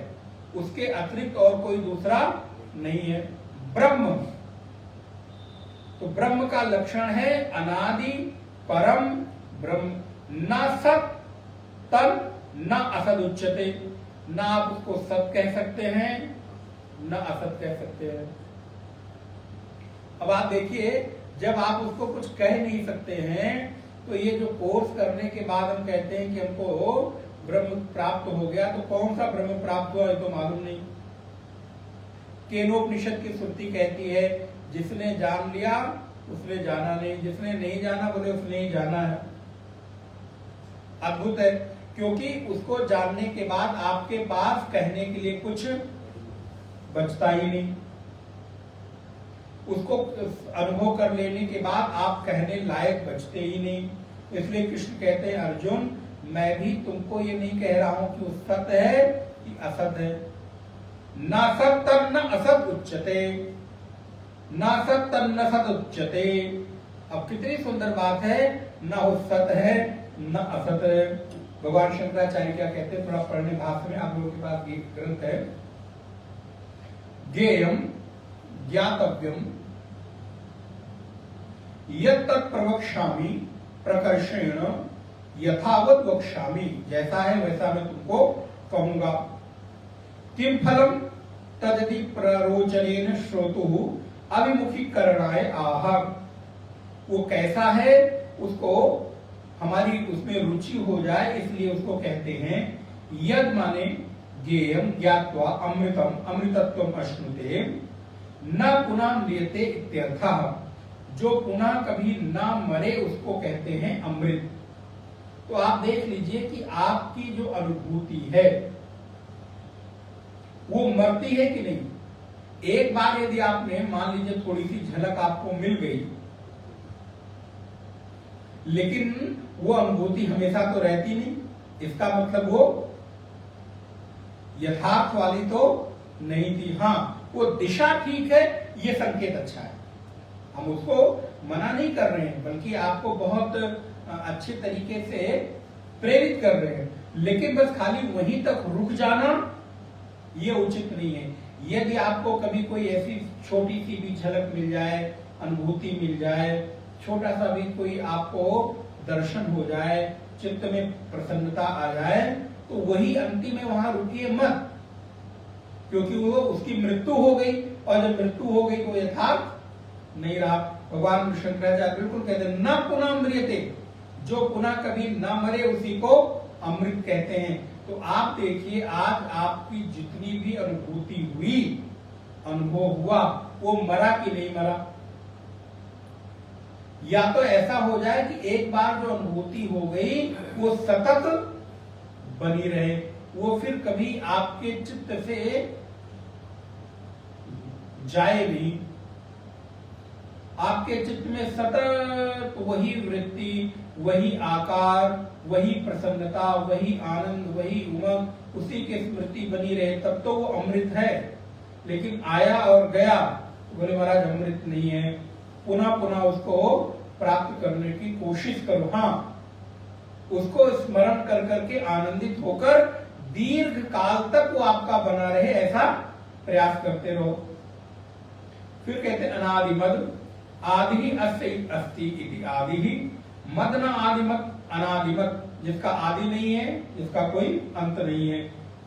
S1: उसके अतिरिक्त और कोई दूसरा नहीं है, ब्रह्म। तो ब्रह्म का लक्षण है अनादि परम ब्रह्म। न सत तन न असद उच्यते, न आप उसको सत कह सकते हैं न असत कह सकते हैं। अब आप देखिए, जब आप उसको कुछ कह नहीं सकते हैं तो ये जो कोर्स करने के बाद हम कहते हैं कि हमको ब्रह्म प्राप्त हो गया, तो कौन सा ब्रह्म प्राप्त हुआ ये तो मालूम नहीं। केनोपनिषद की श्रुति कहती है जिसने जान लिया उसने जाना नहीं, जिसने नहीं जाना बोले उसने ही जाना है। अद्भुत है, क्योंकि उसको जानने के बाद आपके पास कहने के लिए कुछ बचता ही नहीं। उसको अनुभव कर लेने के बाद आप कहने लायक बचते ही नहीं। इसलिए कृष्ण कहते हैं अर्जुन, मैं भी तुमको ये नहीं कह रहा हूं कि वो सत्य है कि असत है। न सत्य न असत उच्यते, न सत्य न सत उच्यते। अब कितनी सुंदर बात है, न वो सत्य है न असत है। भगवान शंकराचार्य क्या कहते हैं, थोड़ा पढ़ने भाषा में, आप लोगों के पास एक ग्रंथ है, ज्ञेयम ज्ञातव्यम यत्तत् प्रवक्ष्यामि प्रकर्षेण यथावत वक्ष्यामि, जैसा है वैसा मैं तुमको कहूंगा। किम फलम तदति प्ररोचनेन श्रोतुः अभिमुखीकरणाय आह, वो कैसा है उसको हमारी उसमें रुचि हो जाए इसलिए उसको कहते हैं। यद माने ज्ञेयम ज्ञात्वा अमृतम अमृतत्वम अश्नुते न पुनः म्रियते इत्यर्थः, जो पुनः कभी ना मरे उसको कहते हैं अमृत। तो आप देख लीजिए कि आपकी जो अनुभूति है वो मरती है कि नहीं। एक बार यदि आपने मान लीजिए थोड़ी सी झलक आपको मिल गई, लेकिन वो अनुभूति हमेशा तो रहती नहीं, इसका मतलब वो यथार्थ वाली तो नहीं थी। हाँ, वो दिशा ठीक है, ये संकेत अच्छा है, हम उसको मना नहीं कर रहे हैं, बल्कि आपको बहुत अच्छे तरीके से प्रेरित कर रहे हैं, लेकिन बस खाली वहीं तक रुक जाना ये उचित नहीं है। यदि आपको कभी कोई ऐसी छोटी सी भी झलक मिल जाए, अनुभूति मिल जाए, छोटा सा भी कोई आपको दर्शन हो जाए, चित्त में प्रसन्नता आ जाए, तो वही अंतिम है, वहां रुकिए मत, क्योंकि वो उसकी मृत्यु हो गई, और जब मृत्यु हो गई तो यथार्थ नहीं रहा। भगवान शंकराचार्य बिल्कुल कहते हैं न पुनः म्रियते, जो पुनः कभी न मरे उसी को अमृत कहते हैं। तो आप देखिए, आज आपकी जितनी भी अनुभूति हुई, अनुभव हुआ, वो मरा कि नहीं मरा। या तो ऐसा हो जाए कि एक बार जो अनुभूति हो गई वो सतत बनी रहे, वो फिर कभी आपके चित्त से जाए नहीं। आपके चित्त में सतत वही वृत्ति, वही आकार, वही प्रसन्नता, वही आनंद, वही उमंग, उसी की स्मृति बनी रहे, तब तो वो अमृत है। लेकिन आया और गया, बोले महाराज अमृत नहीं है, पुनः पुनः उसको प्राप्त करने की कोशिश करो। हाँ, उसको स्मरण कर करके आनंदित होकर दीर्घ काल तक वो आपका बना रहे, ऐसा प्रयास करते रहो। फिर कहते हैं अनादि मद आदि अस्य अस्ति इति आदि ही मद न आदिमत अनादिमत, जिसका आदि नहीं है, जिसका कोई अंत नहीं है।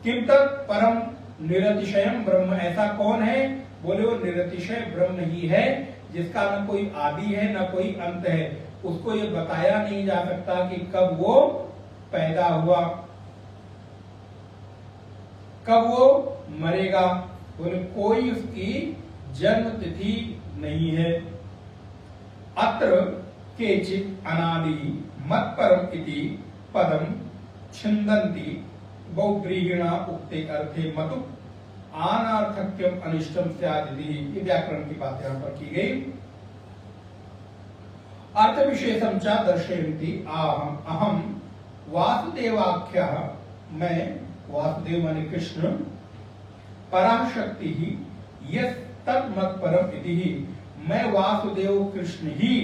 S1: किम तत् परम निरतिशयम ब्रह्म, ऐसा कौन है? बोले वो निरतिशय ब्रह्म ही है, जिसका न कोई आदि है न कोई अंत है। उसको ये बताया नहीं जा सकता कि कब वो पैदा हुआ, कब वो मरेगा। बोले कोई उसकी जन्म तिथि नहीं है। अत्र केचित् अनादि मत परम इति पदम छिन्दन्ति बहुव्रीहिणा उक्ते अर्थे मतु अनार्थक्यम अनिष्टम स्यादिति। ये व्याकरण की बात यहाँ पर की गई। अर्थ विशेषम च दर्शयन्ति अहम अहम वासुदेवाख्यः, मैं वासुदेव माने कृष्ण, पराशक्ति ही यस तन्मत परम इति ही, मैं वासुदेव कृष्ण ही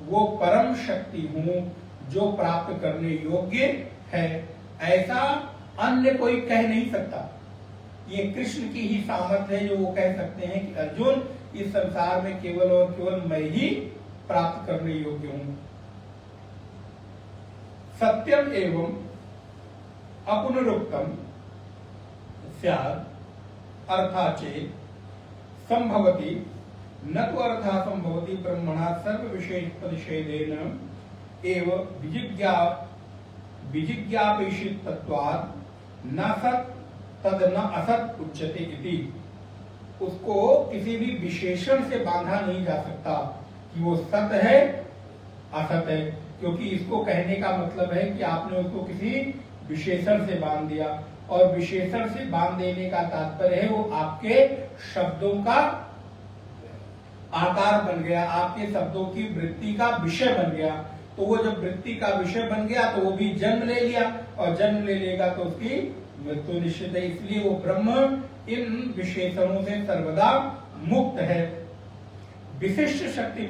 S1: वो परम शक्ति हूं जो प्राप्त करने योग्य है। ऐसा अन्य कोई कह नहीं सकता। ये कृष्ण की ही सामर्थ्य है जो वो कह सकते हैं कि अर्जुन, इस संसार में केवल और केवल मैं ही प्राप्त करने योग्य हूं। सत्यम एवं अपुनरुक्तम स्यात् अर्थाचेत् संभवति न तो अर्था संभवति ब्रह्मणा सर्व विशेष प्रतिषेधेन एव विजिज्ञापेक्षित तत्वात् न सत् तद न असत उच्यते इति। उसको किसी भी विशेषण से बांधा नहीं जा सकता कि वो सत है असत है, क्योंकि इसको कहने का मतलब है कि आपने उसको किसी विशेषण से बांध दिया, और विशेषण से बांध देने का तात्पर्य है वो आपके शब्दों का आकार बन गया, आपके शब्दों की वृत्ति का विषय बन गया। तो वो जब वृत्ति का विषय बन गया तो वो भी जन्म ले लिया, और जन्म ले लेगा तो उसकी मृत्यु निश्चित है। इसलिए वो ब्रह्म इन विशेषणों से सर्वदा मुक्त है। विशिष्ट शक्ति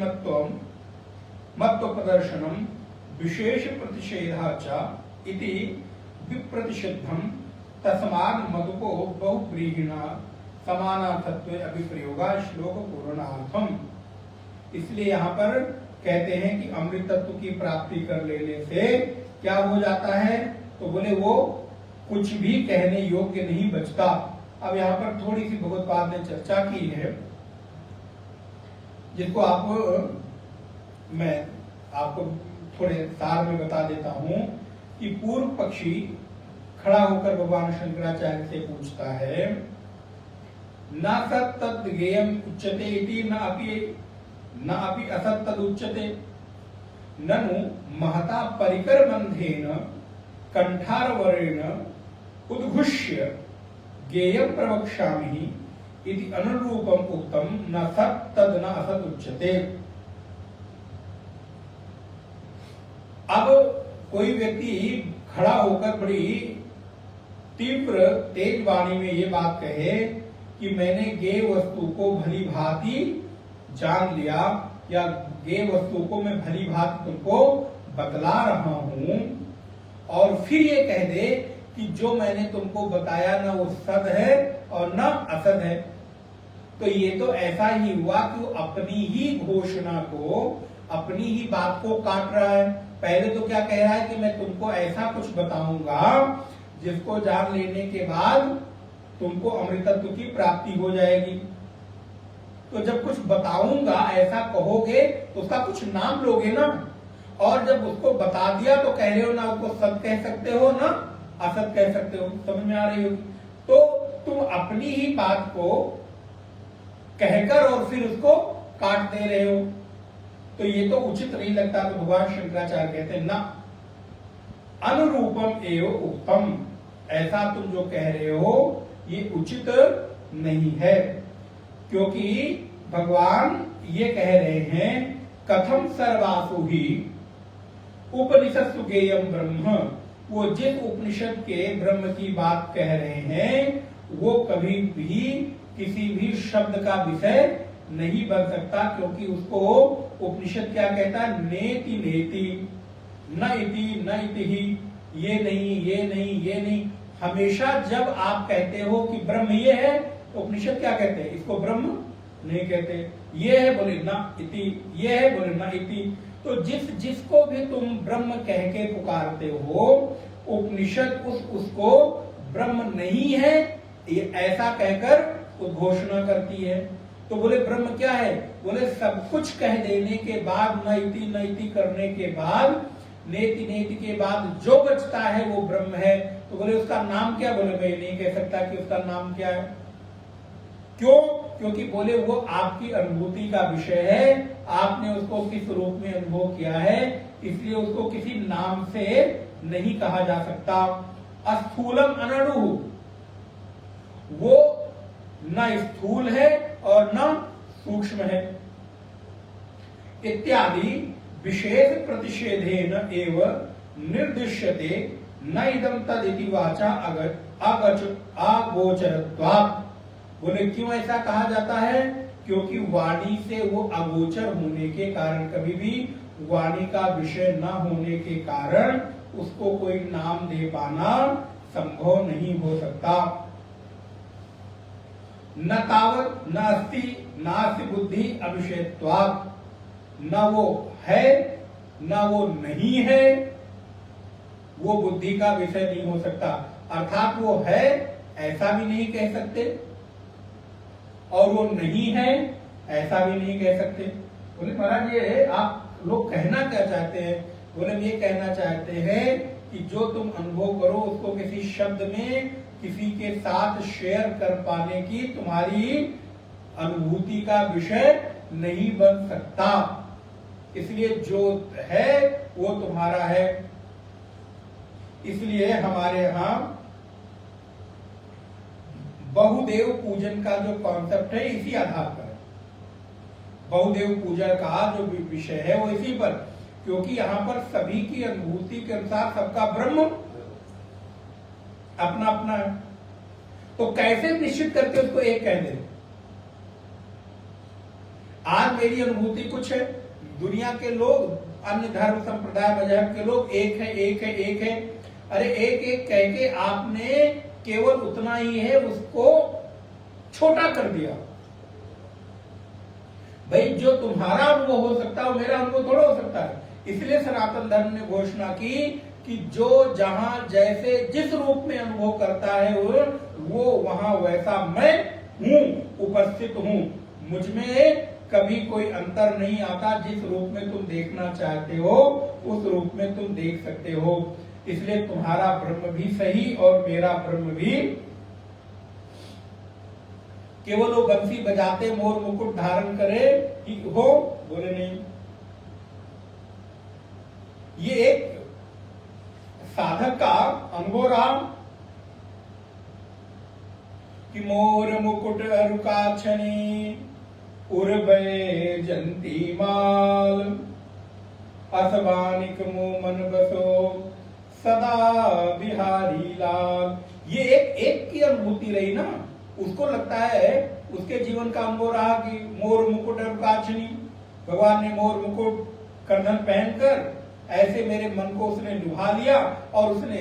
S1: मत्व प्रदर्शनम विशेष प्रतिषेधा च इति विप्रतिषिद्धम तस्मात् मधुको बहुव्रीहिणा समानार्थत्वे अभिप्रयोगा श्लोक पूर्णार्थम। इसलिए यहाँ पर कहते हैं कि अमृत तत्व की प्राप्ति कर लेने से क्या हो जाता है, तो बोले वो कुछ भी कहने योग्य नहीं बचता। अब यहाँ पर थोड़ी सी भगवत्पाद ने चर्चा की है, जिसको मैं आपको थोड़े सार में बता देता हूं कि पूर्व पक्षी खड़ा होकर भगवान शंकराचार्य से पूछता है, न सत् तद् ज्ञेयम् उच्यते इति न अपि असत् तद् उच्यते, ननु महता परिकर बंधेन कंठारवरेण उद्घुष्य ज्ञेयं प्रवक्ष्यामि इति अनुरूपम उक्तम न सत् तद् न असत् उच्यते। अब कोई व्यक्ति खड़ा होकर बड़ी तीव्र तेज वाणी में ये बात कहे कि मैंने ज्ञेय वस्तु को भली भांति जान लिया, या ज्ञेय वस्तु को मैं भली भांति तुमको बतला रहा हूं, और फिर ये कह दे कि जो मैंने तुमको बताया न वो सद है और न असद है, तो ये तो ऐसा ही हुआ कि वो अपनी ही घोषणा को, अपनी ही बात को काट रहा है। पहले तो क्या कह रहा है कि मैं तुमको ऐसा कुछ बताऊंगा जिसको जान लेने के बाद तुमको अमृतत्व की प्राप्ति हो जाएगी। तो जब कुछ बताऊंगा ऐसा कहोगे तो उसका कुछ नाम लोगे ना, और जब उसको बता दिया तो कह रहे हो ना उसको सत कह सकते हो ना असत कह सकते हो। समझ में आ रही होगी। तो तुम अपनी ही बात को कहकर और फिर उसको काट दे रहे हो, तो ये तो उचित नहीं लगता। तो भगवान शंकराचार्य कहते हैं ना, अनुरूपम एवं उत्तम, ऐसा तुम जो कह रहे हो ये उचित नहीं है, क्योंकि भगवान ये कह रहे हैं कथम सर्वासु ही उपनिषत्सु गेयम ब्रह्म, वो जिस उपनिषद के ब्रह्म की बात कह रहे हैं वो कभी भी किसी भी शब्द का विषय नहीं बन सकता, क्योंकि उसको उपनिषद क्या कहता है, नेति नेति, न इति न इति ही, ये नहीं ये नहीं ये नहीं। हमेशा जब आप कहते हो कि ब्रह्म ये है, तो उपनिषद क्या कहते हैं, इसको ब्रह्म नहीं कहते। ये है बोले ना इति, ये है बोले ना इति। तो जिसको भी तुम ब्रह्म कह के पुकारते हो, उपनिषद उसको ब्रह्म नहीं है ये ऐसा कहकर उद्घोषणा करती है। तो बोले ब्रह्म क्या है, बोले सब कुछ कह देने के बाद, न इति करने के बाद, नेति नेति के बाद जो बचता है वो ब्रह्म है। तो बोले उसका नाम क्या, बोले मैं नहीं कह सकता कि उसका नाम क्या है। क्यों, क्योंकि बोले वो आपकी अनुभूति का विषय है, आपने उसको किस रूप में अनुभव किया है, इसलिए उसको किसी नाम से नहीं कहा जा सकता। अस्थूलम अनणु, वो न स्थूल है और न सूक्ष्म है। इत्यादि विशेष प्रतिषेधेन एव निर्दिश्यते न इदं तदिति वाचा अगोचरत्वात्। बोले क्यों ऐसा कहा जाता है, क्योंकि वाणी से वो अगोचर होने के कारण, कभी भी वाणी का विषय न होने के कारण उसको कोई नाम दे पाना संभव नहीं हो सकता। न तावत न अस्ति नास्ति बुद्धि अविषयत्वात्, न वो है न वो नहीं है, वो बुद्धि का विषय नहीं हो सकता। अर्थात वो है ऐसा भी नहीं कह सकते और वो नहीं है ऐसा भी नहीं कह सकते। बोले महाराज ये आप लोग कहना क्या चाहते हैं, बोले हम ये कहना चाहते हैं कि जो तुम अनुभव करो उसको किसी शब्द में किसी के साथ शेयर कर पाने की तुम्हारी अनुभूति का विषय नहीं बन सकता, इसलिए जो है वो तुम्हारा है। इसलिए हमारे यहां बहुदेव पूजन का जो कॉन्सेप्ट है इसी आधार पर है। बहुदेव पूजन का जो विषय है वो इसी पर, क्योंकि यहां पर सभी की अनुभूति के अनुसार सबका ब्रह्म अपना अपना है। तो कैसे निश्चित करके उसको एक कह दे। आज मेरी अनुभूति कुछ है, दुनिया के लोग, अन्य धर्म संप्रदाय मजहब के लोग एक है एक है एक है। अरे एक एक कह के आपने केवल उतना ही है उसको छोटा कर दिया। भाई जो तुम्हारा अनुभव हो सकता है वो मेरा अनुभव थोड़ा हो सकता है। इसलिए सनातन धर्म ने घोषणा की कि जो जहां जैसे जिस रूप में अनुभव करता है वो वहां वैसा मैं हूं, उपस्थित हूं। मुझ में कभी कोई अंतर नहीं आता। जिस रूप में तुम देखना चाहते हो उस रूप में तुम देख सकते हो। इसलिए तुम्हारा ब्रह्म भी सही और मेरा ब्रह्म भी। केवल वो बंसी बजाते मोर मुकुट धारण करे हो, बोले नहीं। ये एक साधक का अनुभव रहा कि मोर मुकुट अरुकाक्षणी उर्वे जंती माल असबानिक मोमन बसो सदा बिहारी लाल। ये एक की अनुभूति रही ना। उसको लगता है, उसके जीवन का अनुभव रहा कि मोर मुकुट अरुकाक्षणी, भगवान ने मोर मुकुट कंधन पहनकर ऐसे मेरे मन को उसने लुभा लिया और उसने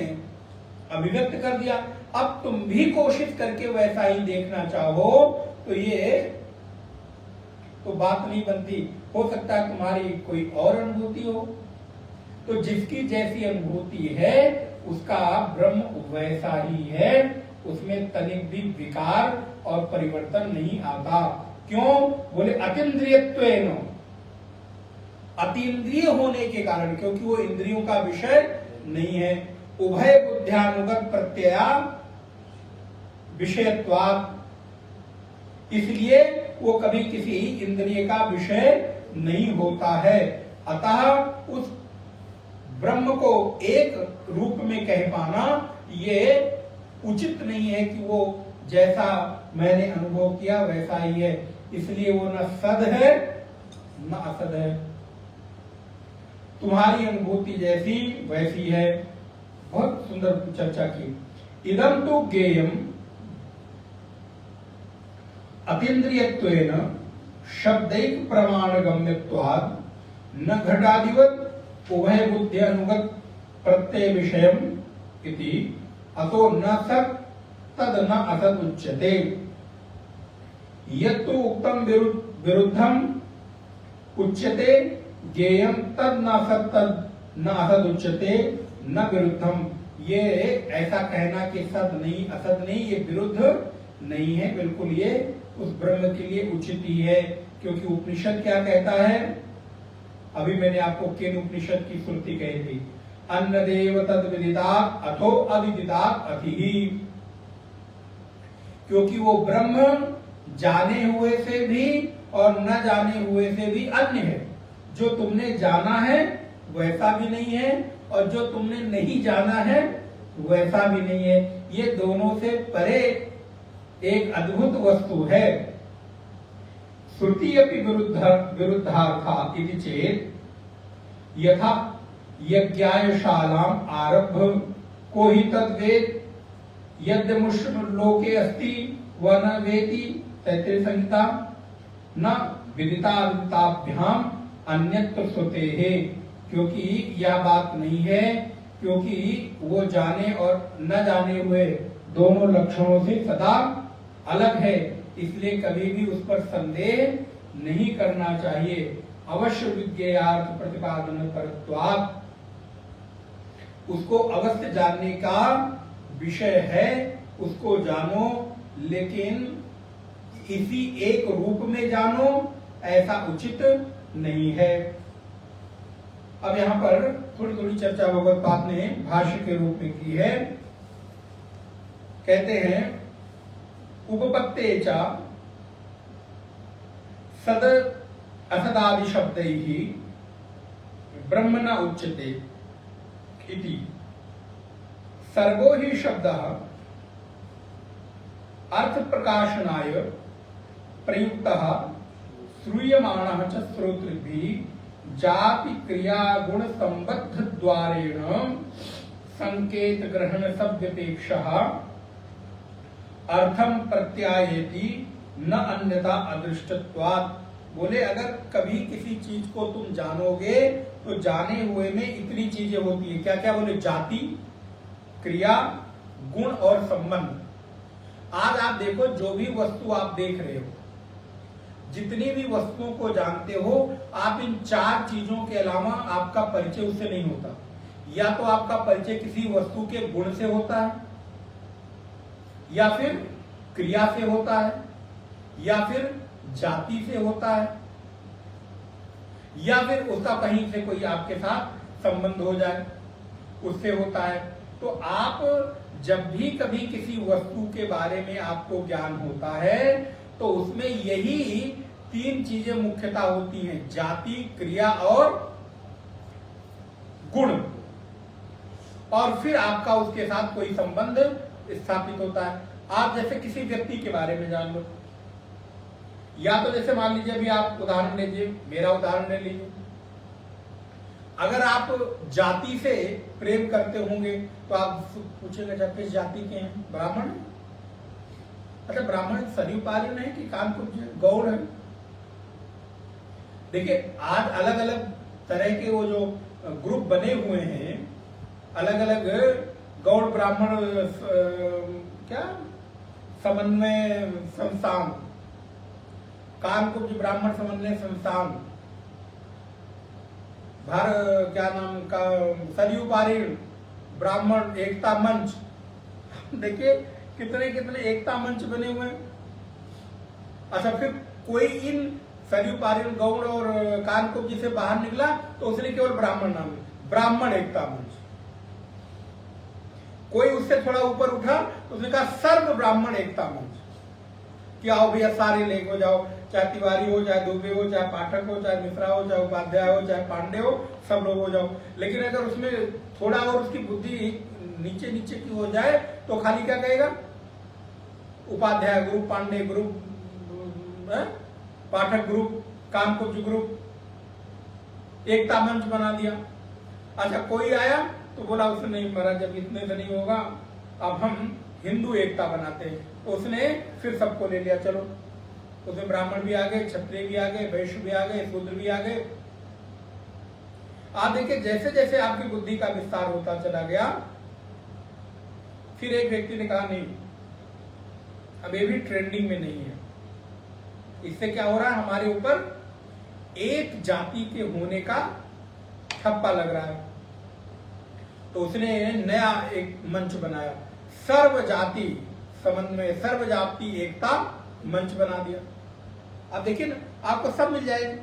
S1: अभिव्यक्त कर दिया। अब तुम भी कोशिश करके वैसा ही देखना चाहो तो ये तो बात नहीं बनती। हो सकता है तुम्हारी कोई और अनुभूति हो। तो जिसकी जैसी अनुभूति है उसका ब्रह्म वैसा ही है, उसमें तनिक भी विकार और परिवर्तन नहीं आता। क्यों, बोले अतीन्द्रियत्वेन, अतीन्द्रिय होने के कारण, क्योंकि वो इंद्रियों का विषय नहीं है। उभय बुद्ध्यानुगत प्रत्यया विषयत्वात्, इसलिए वो कभी किसी इंद्रिय का विषय नहीं होता है। अतः उस ब्रह्म को एक रूप में कह पाना ये उचित नहीं है कि वो जैसा मैंने अनुभव किया वैसा ही है। इसलिए वो न सद है न असद है। तुम्हारी अनुभूति जैसी वैसी है। बहुत सुंदर चर्चा की। इदम तो ज्ञेयम अतीन्द्रियत्वेन शब्दैक प्रमाण गम्यत्वाद न घटादिवत उभय बुद्धि अनुगत प्रत्यय विषयम इति अतो न सत् तद न असत् उच्यते। यत्तु उक्तम विरुद्धम उच्यते ज्ञेयम तद न सत् तद न असत् उच्यते न विरुद्धम। ये ऐसा कहना कि सद नहीं असद नहीं, ये विरुद्ध नहीं है, बिल्कुल ये उस ब्रह्म के लिए उचित ही है। क्योंकि उपनिषद क्या कहता है, अभी मैंने आपको केन उपनिषद की श्रुति कही थी, अन्नदेव तद विदितात् अथो अविदितात् अतिहि। क्योंकि वो ब्रह्म जाने हुए से भी और न जाने हुए से भी अन्य है। जो तुमने जाना है वैसा भी नहीं है और जो तुमने नहीं जाना है वैसा भी नहीं है। ये दोनों से परे एक अद्भुत वस्तु है। श्रुति अपि विरुद्धार्था इति चेत यथा यज्ञायशालाम आरब्ध को ही तद्वेद यद्यमुष्म लोके अस्ति व न वेति तैत्तिरीय संहिता न विदिताभ्याम अन्यत्र श्रुते है। क्योंकि यह बात नहीं है, क्योंकि वो जाने और न जाने हुए दोनों लक्षणों से सदा अलग है, इसलिए कभी भी उस पर संदेह नहीं करना चाहिए। अवश्य विज्ञेयार्थ प्रतिपादन परत्वात्, उसको अवश्य जानने का विषय है, उसको जानो, लेकिन इसी एक रूप में जानो ऐसा उचित नहीं है। अब यहां पर थोड़ी थोड़ी चर्चा भगवत्पाद ने भाष्य के रूप में की है। कहते हैं उपपत्ते च सद असदादि शब्दैहि ब्रह्म न उच्यते इति सर्वो ही शब्दः अर्थ प्रकाशनाय प्रयुक्तः श्रूयमाणः च श्रोतृभिः जाति क्रिया गुण संबद्ध द्वारेण संकेत ग्रहण शब्दपेक्षः अर्थम प्रत्यायति न अन्यथा अदृष्टत्वात्। बोले अगर कभी किसी चीज को तुम जानोगे तो जाने हुए में इतनी चीजें होती है। क्या क्या बोले? जाति, क्रिया, गुण और संबंध। आज आप देखो, जो भी वस्तु आप देख रहे हो, जितनी भी वस्तुओं को जानते हो, आप इन चार चीजों के अलावा आपका परिचय उससे नहीं होता। या तो आपका परिचय किसी वस्तु के गुण से होता है, या फिर क्रिया से होता है, या फिर जाति से होता है, या फिर उसका कहीं से कोई आपके साथ संबंध हो जाए उससे होता है। तो आप जब भी कभी किसी वस्तु के बारे में आपको ज्ञान होता है तो उसमें यही तीन चीजें मुख्यतः होती हैं, जाति, क्रिया और गुण। और फिर आपका उसके साथ कोई संबंध स्थापित होता है। आप जैसे किसी व्यक्ति के बारे में जान लो, या तो जैसे मान लीजिए, अभी आप उदाहरण लीजिए, मेरा उदाहरण ले लीजिए। अगर आप जाति से प्रेम करते होंगे तो आप पूछेंगे किस जाति के हैं? ब्राह्मण। अच्छा, ब्राह्मण सरयुपार्यन है कि कानपुर गौड़ है? देखिए, आज अलग अलग तरह के वो जो ग्रुप बने हुए हैं, अलग अलग गौड़ ब्राह्मण क्या समन्वय संस्थान, कानपुर ब्राह्मण समन्वय संस्थान, क्या नाम का, सरयू पारीण ब्राह्मण एकता मंच। देखिए कितने कितने एकता मंच बने हुए हैं। अच्छा, फिर कोई इन सरयू पारीण गौड़ और कानपुर जी से बाहर निकला तो उसने केवल ब्राह्मण नाम लिया, ब्राह्मण एकता मंच। कोई उससे थोड़ा ऊपर उठा तो उसने कहा सर्व ब्राह्मण एकता मंच। कि आओ भैया सारे लेके हो जाओ, चाहे तिवारी हो, चाहे दुबे हो, चाहे पाठक हो, चाहे मिश्रा हो, चाहे उपाध्याय हो, चाहे पांडे हो, सब लोग हो जाओ। लेकिन अगर उसमें थोड़ा और उसकी बुद्धि नीचे नीचे की हो जाए तो खाली क्या कहेगा? उपाध्याय ग्रुप, पांडे ग्रुप, पाठक ग्रुप, कानपुर ग्रुप, एकता मंच बना दिया। अच्छा, कोई आया तो बोला उसने नहीं महाराज जब इतने से नहीं होगा, अब हम हिंदू एकता बनाते हैं। तो उसने फिर सबको ले लिया, चलो उसमें ब्राह्मण भी आ गए, क्षत्रिय भी आ गए, वैश्य भी आ गए, शूद्र भी आ गए। आप देखिए जैसे जैसे आपकी बुद्धि का विस्तार होता चला गया, फिर एक व्यक्ति ने कहा नहीं अब ये भी ट्रेंडिंग में नहीं है, इससे क्या हो रहा है हमारे ऊपर एक जाति के होने का ठप्पा लग रहा है। तो उसने नया एक मंच बनाया, सर्व जाति समन्वय, सर्व जाति एकता मंच बना दिया। अब देखिए ना, आपको सब मिल जाएगा।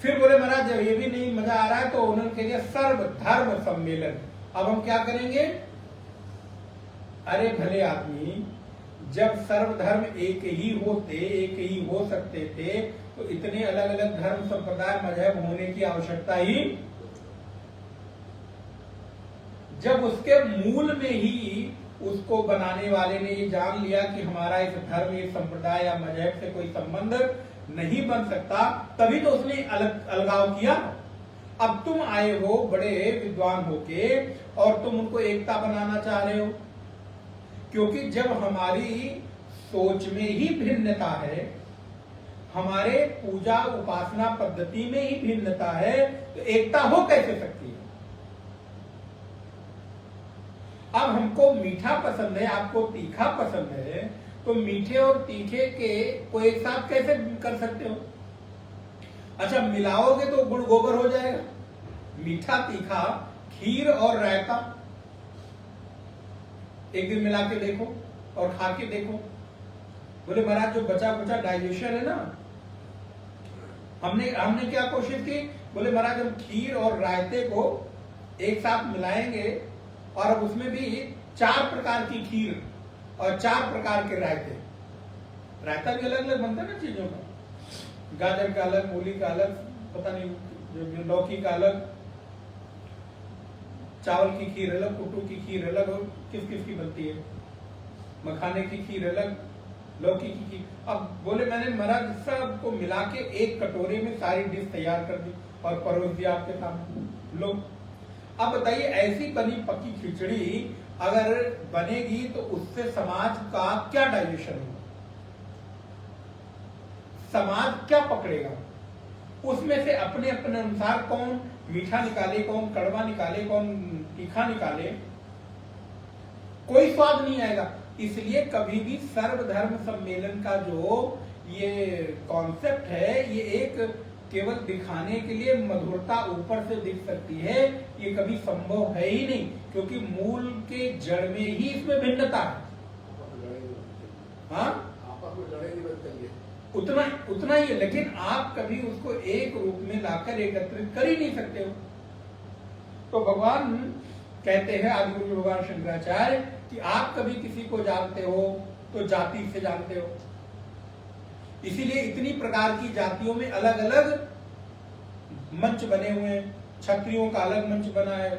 S1: फिर बोले महाराज जब ये भी नहीं मजा आ रहा है तो उन्होंने कह दिया सर्व धर्म सम्मेलन। अब हम क्या करेंगे? अरे भले आदमी, जब सर्वधर्म एक ही होते, एक ही हो सकते थे, तो इतने अलग अलग धर्म संप्रदाय मजहब होने की आवश्यकता ही, जब उसके मूल में ही उसको बनाने वाले ने ये जान लिया कि हमारा इस धर्म, इस संप्रदाय या मजहब से कोई संबंध नहीं बन सकता, तभी तो उसने अलगाव किया। अब तुम आए हो बड़े विद्वान होके और तुम उनको एकता बनाना चाह रहे हो, क्योंकि जब हमारी सोच में ही भिन्नता है, हमारे पूजा उपासना पद्धति में ही भिन्नता है, तो एकता हो कैसे सकती है? अब हमको मीठा पसंद है, आपको तीखा पसंद है, तो मीठे और तीखे के को एक साथ कैसे कर सकते हो? अच्छा, मिलाओगे तो गुड़ गोबर हो जाएगा। मीठा तीखा, खीर और रायता एक दिन मिला के देखो और खा के देखो। बोले महाराज जो बचा बचा डाइजेशन है ना, हमने क्या कोशिश की? बोले महाराज हम खीर और रायते को एक साथ मिलाएंगे और अब उसमें भी 4 प्रकार की खीर और 4 प्रकार के रायते। रायता भी अलग अलग बनता है ना चीजों का, गाजर का अलग, मूली का अलग, पता नहीं लौकी का अलग, चावल की खीर अलग, कुट्टू की खीर अलग, और किस किस की बनती है, मखाने की खीर अलग, लौकी की खीर। अब बोले मैंने महाराज सबको मिला के एक कटोरे में सारी डिश तैयार कर दी और परोस दिया आपके सामने। लो, अब बताइए ऐसी बनी पक्की खिचड़ी अगर बनेगी तो उससे समाज का क्या डाइजेशन होगा? समाज क्या पकड़ेगा? उसमें से अपने अपने अनुसार कौन मीठा निकाले, कौन कड़वा निकाले, कौन तीखा निकाले, कोई स्वाद नहीं आएगा। इसलिए कभी भी सर्वधर्म सम्मेलन का जो ये कॉन्सेप्ट है, ये एक केवल दिखाने के लिए मधुरता ऊपर से दिख सकती है, ये कभी संभव है ही नहीं, क्योंकि मूल के जड़ में ही इसमें भिन्नता है। हाँ, उतना ही है, लेकिन आप कभी उसको एक रूप में लाकर एकत्रित कर ही नहीं सकते हो। तो भगवान कहते हैं, आदि गुरु भगवान शंकराचार्य, कि आप कभी किसी को जानते हो तो जाति से जानते हो। इसीलिए इतनी प्रकार की जातियों में अलग अलग मंच बने हुए हैं। क्षत्रियों का अलग मंच बना है,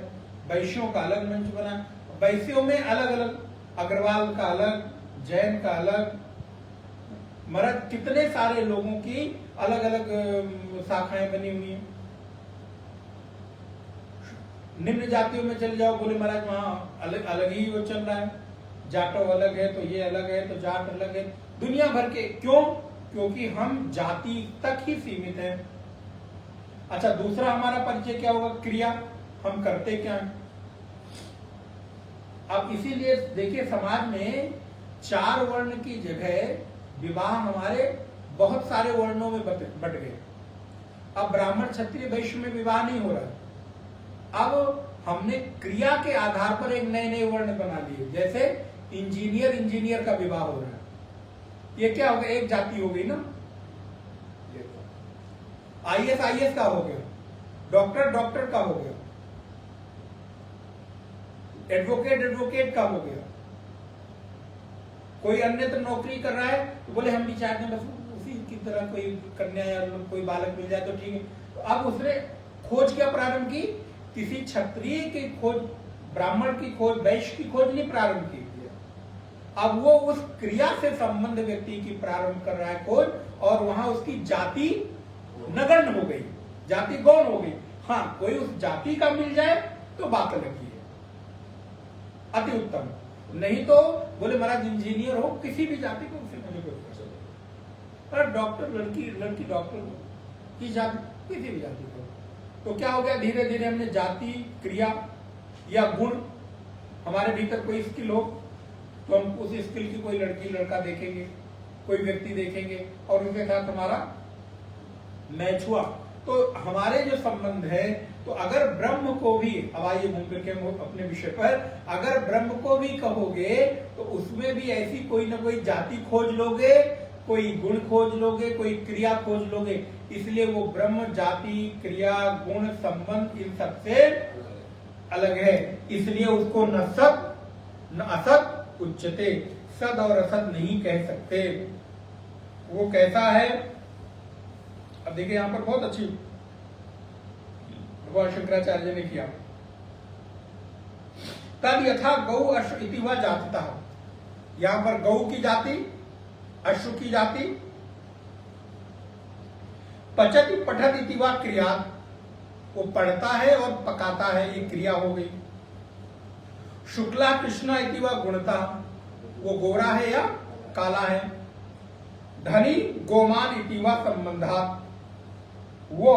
S1: वैश्यों का अलग मंच बना है, वैश्यों में अलग अलग, अग्रवाल का अलग, जैन का अलग, मरद, कितने सारे लोगों की अलग अलग शाखाएं बनी हुई हैं। निम्न जातियों में चले जाओ, बोले महाराज वहां अलग अलग ही वो चल रहा है, जाटो अलग है तो ये अलग है, तो जाट अलग है, दुनिया भर के। क्यों? क्योंकि हम जाति तक ही सीमित हैं। अच्छा, दूसरा हमारा परिचय क्या होगा? क्रिया, हम करते क्या है। अब इसीलिए देखिए समाज में 4 वर्ण की जगह विवाह हमारे बहुत सारे वर्णों में बट गए। अब ब्राह्मण क्षत्रिय वैश्य में विवाह नहीं हो रहा। अब हमने क्रिया के आधार पर एक नए नए वर्ण बना लिए, जैसे इंजीनियर का विवाह हो रहा है। ये क्या हो गया? एक जाति हो गई ना। आईएएस का हो गया, डॉक्टर का हो गया, एडवोकेट का हो गया, कोई अन्यत्र नौकरी कर रहा है तो बोले हम भी चाहते हैं बस उसी की तरह कोई कन्या या कोई बालक मिल जाए तो ठीक है। तो अब उसने खोज क्या प्रारंभ की? किसी क्षत्रिय की खोज, ब्राह्मण की खोज, वैश्य की खोज नहीं प्रारंभ की। अब वो उस क्रिया से संबंध व्यक्ति की प्रारंभ कर रहा है खोज, और वहां उसकी जाति नगण्य हो गई। जाति गौण हो गई। हाँ, कोई उस जाति का मिल जाए तो बात अलग ही है, अति उत्तम। नहीं तो बोले महाराज इंजीनियर हो, किसी भी जाति को, उसे मुझे कोई फर्क नहीं। पर डॉक्टर, लड़की डॉक्टर की जाति, किसी भी जाति को, तो क्या हो गया, धीरे धीरे हमने जाति, क्रिया या गुण, हमारे भीतर कोई स्किल हो तो हम उस स्किल की कोई लड़की लड़का देखेंगे, कोई व्यक्ति देखेंगे और उनके साथ हमारा मैच हुआ, तो हमारे जो संबंध है, तो अगर ब्रह्म को भी, अब आइए घूम फिर के अपने विषय पर, अगर ब्रह्म को भी कहोगे तो उसमें भी ऐसी कोई ना कोई जाति खोज लोगे, कोई गुण खोज लोगे, कोई क्रिया खोज लोगे। इसलिए वो ब्रह्म जाति, क्रिया, गुण, संबंध इन सबसे अलग है। इसलिए उसको न सत न असत उच्चते, सद और असत नहीं कह सकते। वो कैसा है, अब देखिए यहां पर बहुत अच्छी भगवान शंकराचार्य ने किया। तद यथा गौ अश्व इति वा जातिता, यहां पर गौ की जाति, अश्व की जाति, पचति पठत इति वा क्रिया, वो पढ़ता है और पकाता है, ये क्रिया हो गई। शुक्ला कृष्णा इति वा गुणता, वो गोरा है या काला है। धनी गोमान इति वा संबंधा, वो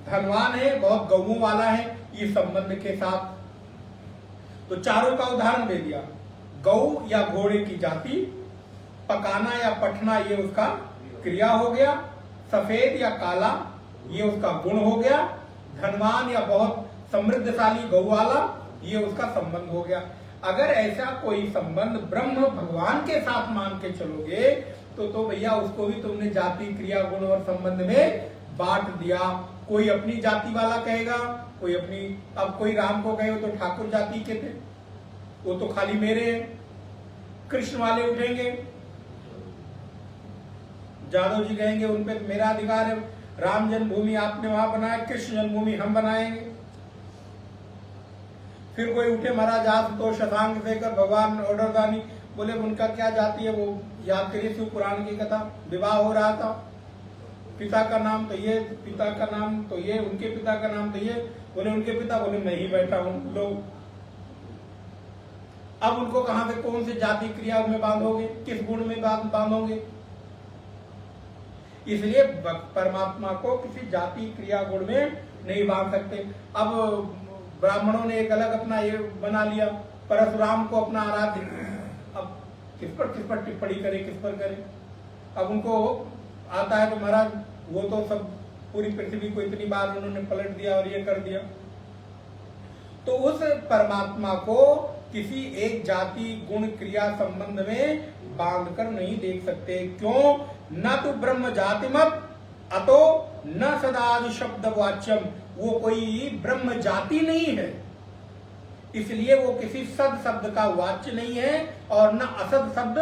S1: धनवान है, बहुत गौओं वाला है, ये संबंध के साथ। तो चारों का उदाहरण दे दिया, गौ या घोड़े की जाति, पकाना या पठना ये उसका क्रिया हो गया, सफेद या काला ये उसका गुण हो गया, धनवान या बहुत समृद्धशाली गौ वाला ये उसका संबंध हो गया। अगर ऐसा कोई संबंध ब्रह्म भगवान के साथ मान के चलोगे तो भैया उसको भी तुमने जाति, क्रिया, गुण और संबंध में बांट दिया। कोई अपनी जाति वाला कहेगा, कोई अपनी, अब कोई राम को कहे तो ठाकुर जाति के थे, वो तो खाली मेरे हैं। कृष्ण वाले उठेंगे, जादव जी कहेंगे उन पे मेरा अधिकार है, राम जन्मभूमि आपने वहां बनाया, कृष्ण जन्मभूमि हम बनाएंगे। फिर कोई उठे महाराज आप तो शशांक देकर भगवान ऑर्डर दानी, बोले उनका क्या जाति है, वो याद करिए शिव पुराण की कथा, विवाह हो रहा था, पिता का नाम तो ये, पिता का नाम तो ये, उनके पिता का नाम तो ये, बोले उनके पिता, बोले मैं ही बैठा हूं लोग। अब उनको कहां से कौन सी जाति क्रिया में बांधोगे, किस गुण में बांधोगे। इसलिए परमात्मा को किसी जाति, क्रिया, गुण में नहीं बांध सकते। अब ब्राह्मणों ने एक अलग अपना ये बना लिया, परशुराम को अपना आराध्य, अब किस पर टिप्पणी करे, किस पर करे। अब उनको आता है तो महाराज वो तो सब पूरी पृथ्वी को इतनी बार उन्होंने पलट दिया और ये कर दिया। तो उस परमात्मा को किसी एक जाति, गुण, क्रिया, संबंध में बांध कर नहीं देख सकते। क्यों? न तो ब्रह्म जातिमत अतो न सदादि शब्द वाच्यम, वो कोई ब्रह्म जाति नहीं है, इसलिए वो किसी सद शब्द का वाच्य नहीं है और न असद शब्द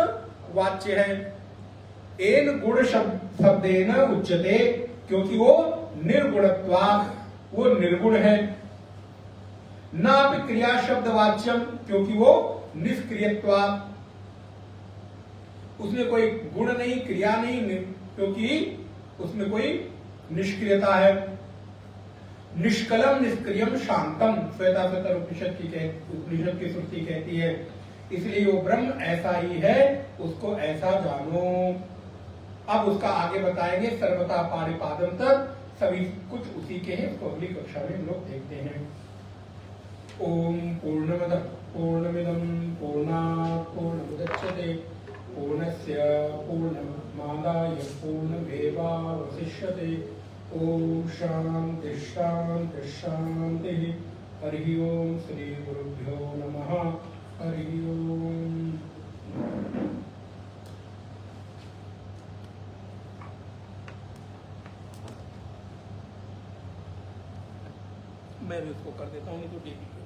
S1: वाच्य है। एन गुण शब्देन उच्यते, क्योंकि वो निर्गुणत्वात्, वो निर्गुण है। न अपि क्रिया शब्द वाच्यम, क्योंकि वो निष्क्रियत्वात्, उसमें कोई गुण नहीं, क्रिया नहीं, क्योंकि उसमें कोई निष्क्रियता है। निष्कलम निष्क्रियम शांतम, श्वेताश्वतर उपनिषद की श्रुति कहती है। इसलिए वो ब्रह्म ऐसा ही है, उसको ऐसा जानो। अब उसका आगे बताएंगे, सर्वथा पारिपादम तक, सभी कुछ उसी के हैं, उसको अगली कक्षा में हम लोग देखते हैं। ओम पूर्णमदः पूर्णमिदं पूर्णात् पूर्णमुदच्यते पूर्णस्य पूर्णमादाय पूर्णमेवावशिष्यते। ओम शांति शांति शांति। हरि ओम श्री गुरुभ्यो नमः। हरि ओम। मैं भी उसको कर देता हूँ, नहीं तो ठीक है।